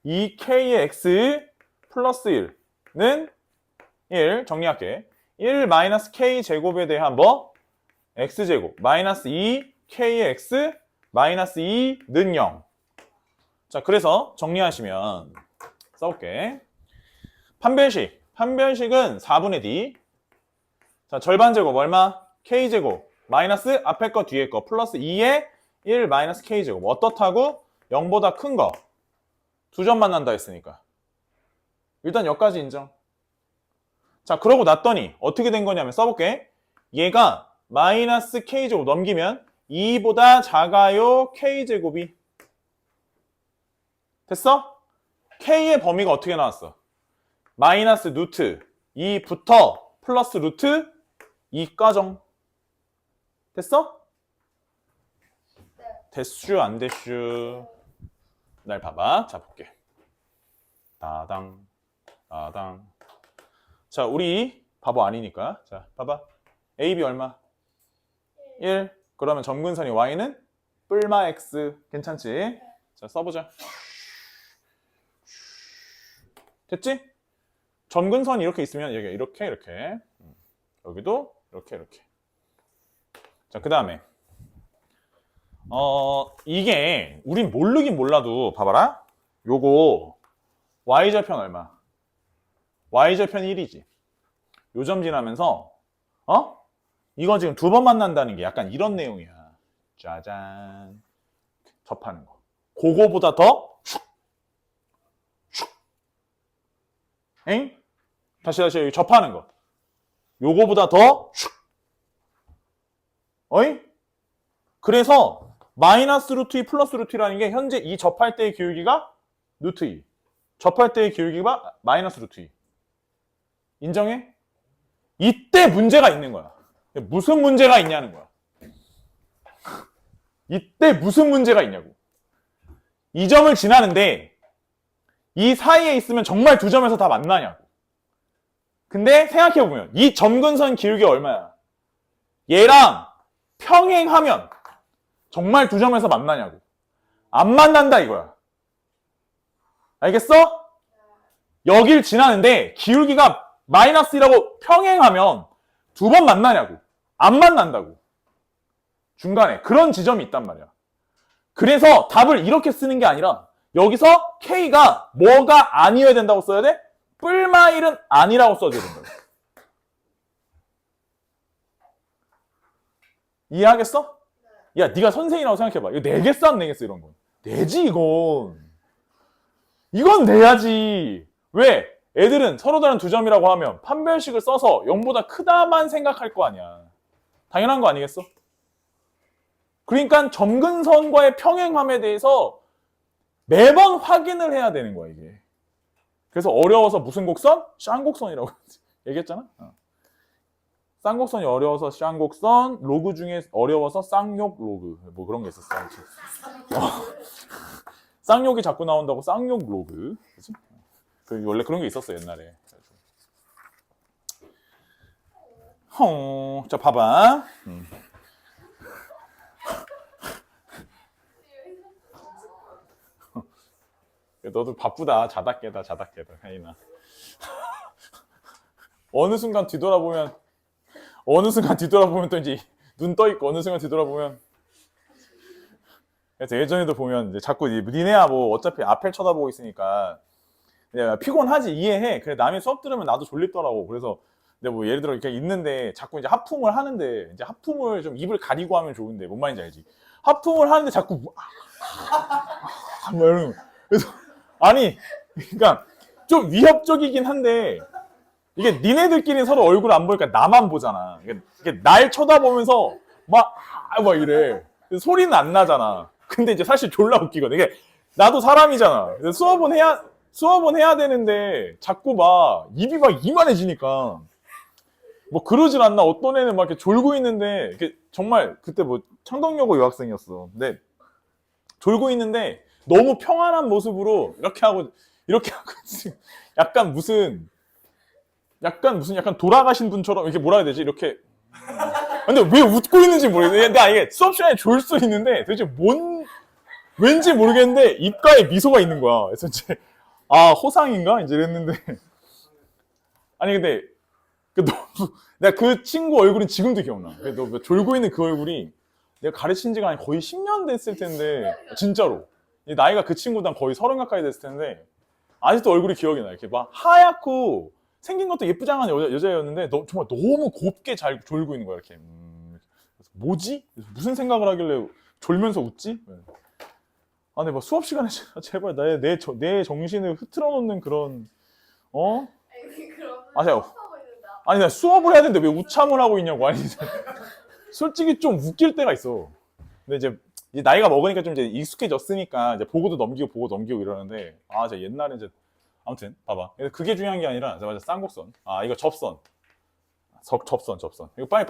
2kx 플러스 1는 1 정리할게. 1 마이너스 k제곱에 대한 뭐? x제곱 마이너스 2kx 마이너스 2는 0. 자, 그래서 정리하시면 써볼게. 판별식은 4분의 d. 자, 절반제곱 얼마? k제곱 마이너스 앞에 거 뒤에 거 플러스 2에 1 마이너스 k제곱. 어떻다고? 0보다 큰 거. 두 점 만난다 했으니까. 일단 여기까지 인정. 자, 그러고 났더니 어떻게 된 거냐면 써볼게. 얘가 마이너스 k제곱 넘기면 2보다 작아요 k제곱이. 됐어? k의 범위가 어떻게 나왔어? 마이너스 루트 2부터 플러스 루트 2까정. 됐어? 네. 됐슈 안 됐슈? 날 봐봐. 자, 볼게. 따당. 자, 우리 바보 아니니까. 자, 봐봐. A, B 얼마? 1. 그러면 점근선이 Y는 뿔마 X. 괜찮지? 자, 써보자. 됐지? 점근선이 이렇게 있으면 여기 이렇게. 여기도 이렇게. 자, 그 다음에 이게 우린 모르긴 몰라도 봐봐라. 요거 Y절편 얼마? Y절편 1이지. 요점 지나면서 이거 지금 두 번 만난다는 게 약간 이런 내용이야. 짜잔. 접하는 거. 그거보다 더 엥? 다시 여기 접하는 거. 요거보다 더 어이? 그래서 마이너스 루트 2 플러스 루트 2라는 게 현재 이 접할 때의 기울기가 루트 2. 접할 때의 기울기가 마이너스 루트 2. 인정해? 이때 문제가 있는 거야. 무슨 문제가 있냐는 거야. 이때 무슨 문제가 있냐고. 이 점을 지나는데 이 사이에 있으면 정말 두 점에서 다 만나냐고. 근데 생각해보면 이 점근선 기울기가 얼마야? 얘랑 평행하면 정말 두 점에서 만나냐고. 안 만난다 이거야. 알겠어? 여길 지나는데 기울기가 마이너스 1하고 평행하면 두 번 만나냐고. 안 만난다고. 중간에 그런 지점이 있단 말이야. 그래서 답을 이렇게 쓰는 게 아니라 여기서 K가 뭐가 아니어야 된다고 써야 돼? 뿔마 1은 아니라고 써줘야 된다고. 이해하겠어? 야, 네가 선생이라고 생각해봐. 이거 내겠어 안 내겠어 이런 건. 내지 이건. 이건 내야지. 왜? 애들은 서로 다른 두 점이라고 하면 판별식을 써서 0보다 크다만 생각할 거 아니야. 당연한 거 아니겠어? 그러니까 점근선과의 평행함에 대해서 매번 확인을 해야 되는 거야 이게. 그래서 어려워서 무슨 곡선? 쌍곡선이라고 얘기했잖아. 쌍곡선이 어려워서 쌍곡선, 로그 중에 어려워서 쌍욕 로그 뭐 그런 게 있었어. 쌍욕이 자꾸 나온다고 쌍욕 로그. 그치? 원래 그런 게 있었어 옛날에. 자 봐봐. 너도 바쁘다. 자다 깨다 혜인아. 어느 순간 뒤돌아보면 또 이제 눈 떠 있고 어느 순간 뒤돌아보면 그래서 예전에도 보면 이제 자꾸 니네야 뭐 어차피 앞을 쳐다보고 있으니까 야, 피곤하지 이해해. 그래 남이 수업 들으면 나도 졸립더라고. 그래서 근데 뭐 예를 들어 이렇게 있는데 자꾸 이제 하품을 하는데 이제 하품을 좀 입을 가리고 하면 좋은데 뭔 말인지 알지? 하품을 하는데 자꾸 막 이러는 거야. 그래서 아니 그러니까 좀 위협적이긴 한데 이게 니네들끼리 서로 얼굴 안 보니까 나만 보잖아. 이게 날 쳐다보면서 막 이래. 소리는 안 나잖아. 근데 이제 사실 졸라 웃기거든. 이게 나도 사람이잖아. 수업은 해야 되는데 자꾸 막 입이 막 이만해지니까 뭐 그러질 않나. 어떤 애는 막 이렇게 졸고 있는데 이렇게 정말 그때 뭐 창덕여고 유학생이었어. 근데 졸고 있는데 너무 평안한 모습으로 이렇게 하고 약간 무슨 약간 돌아가신 분처럼 이렇게 뭐라 해야 되지? 이렇게. 근데 왜 웃고 있는지 모르겠어. 내가 이게 수업 시간에 졸 수 있는데 도대체 왠지 모르겠는데 입가에 미소가 있는 거야. 그래서 이제 호상인가? 이제 이랬는데. 아니 근데 내가 그 친구 얼굴은 지금도 기억나. 너 졸고 있는 그 얼굴이 내가 가르친 지가 거의 10년 됐을 텐데 진짜로. 나이가 그 친구랑 거의 30 가까이 됐을 텐데 아직도 얼굴이 기억이 나. 이렇게 막 하얗고 생긴 것도 예쁘장한 여자였는데 정말 너무 곱게 잘 졸고 있는 거야. 이렇게. 뭐지? 무슨 생각을 하길래 졸면서 웃지? 근데 막 수업 시간에 제발 내 정신을 흐트러 놓는 그런 아니 나 수업을 해야 되는데 왜 우참을 하고 있냐고. 아니 솔직히 좀 웃길 때가 있어. 근데 이제 나이가 먹으니까 좀 이제 익숙해졌으니까 이제 보고 넘기고 이러는데 진짜 옛날에 이제 아무튼 봐봐. 그게 중요한 게 아니라 맞아 쌍곡선. 이거 접선. 접선. 이거 빨리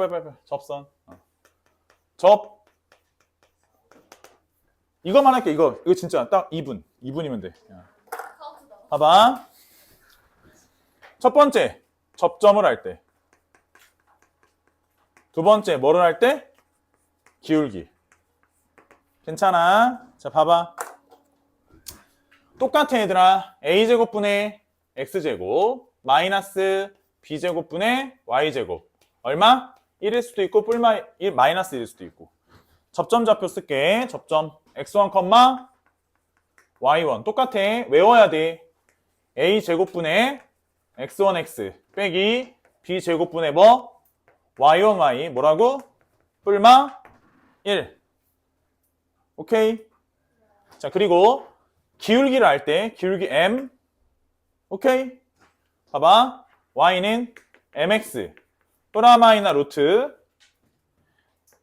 접선. 이거만 할게. 이거 진짜 딱 2분이면 돼. 봐봐. 첫 번째 접점을 할 때. 두 번째 뭐를 할 때? 기울기. 괜찮아. 자 봐봐. 똑같아 얘들아. a제곱분의 x제곱 마이너스 b제곱분의 y제곱 얼마? 1일 수도 있고 마이너스 1일 수도 있고. 접점 좌표 쓸게. 접점 x1, y1 똑같아. 외워야 돼. a제곱분의 x1x 빼기 b제곱분의 y1, y 뭐라고? 뿔마 1. 오케이. 자 그리고 기울기를 할 때 기울기 m. 오케이. 봐봐. y는 mx 프라마이나 루트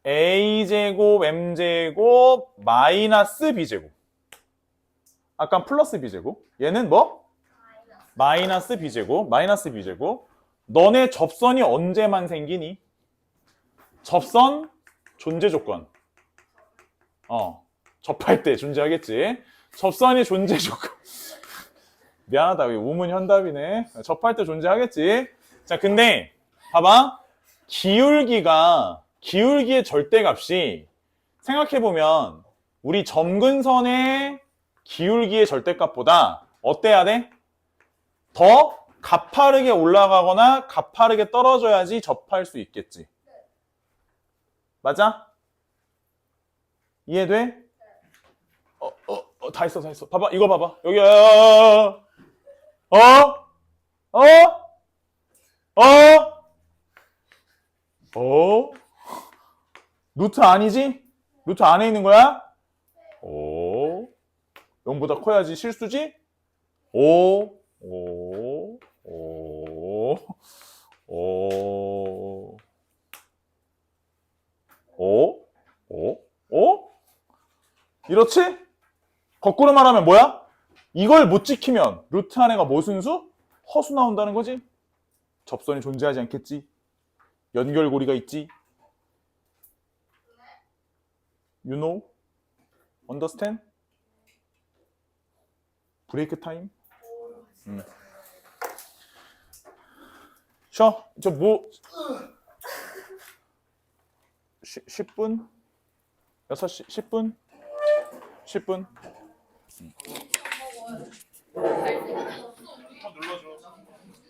a제곱 m제곱 마이너스 b제곱. 아까 플러스 b제곱. 얘는 마이너스 b제곱. 너네 접선이 언제만 생기니? 접선 존재 조건. 접할 때 존재하겠지. 접선이 존재 조건. 미안하다. 우문 현답이네. 접할 때 존재하겠지. 자, 근데 봐봐. 기울기의 절대값이 생각해보면 우리 점근선의 기울기의 절대값보다 어때야 돼? 더 가파르게 올라가거나 가파르게 떨어져야지 접할 수 있겠지. 맞아? 이해돼? 다 있어. 봐봐, 이거 봐봐. 여기, 루트 아니지? 루트 안에 있는 거야? 0보다 커야지 실수지? 5. 이렇지? 거꾸로 말하면 뭐야? 이걸 못 지키면 루트 안에가 뭐 순수? 허수 나온다는 거지? 접선이 존재하지 않겠지? 연결고리가 있지? You know? Understand? 브레이크 타임? 쉬어. 10분? 6시 10분? 10분?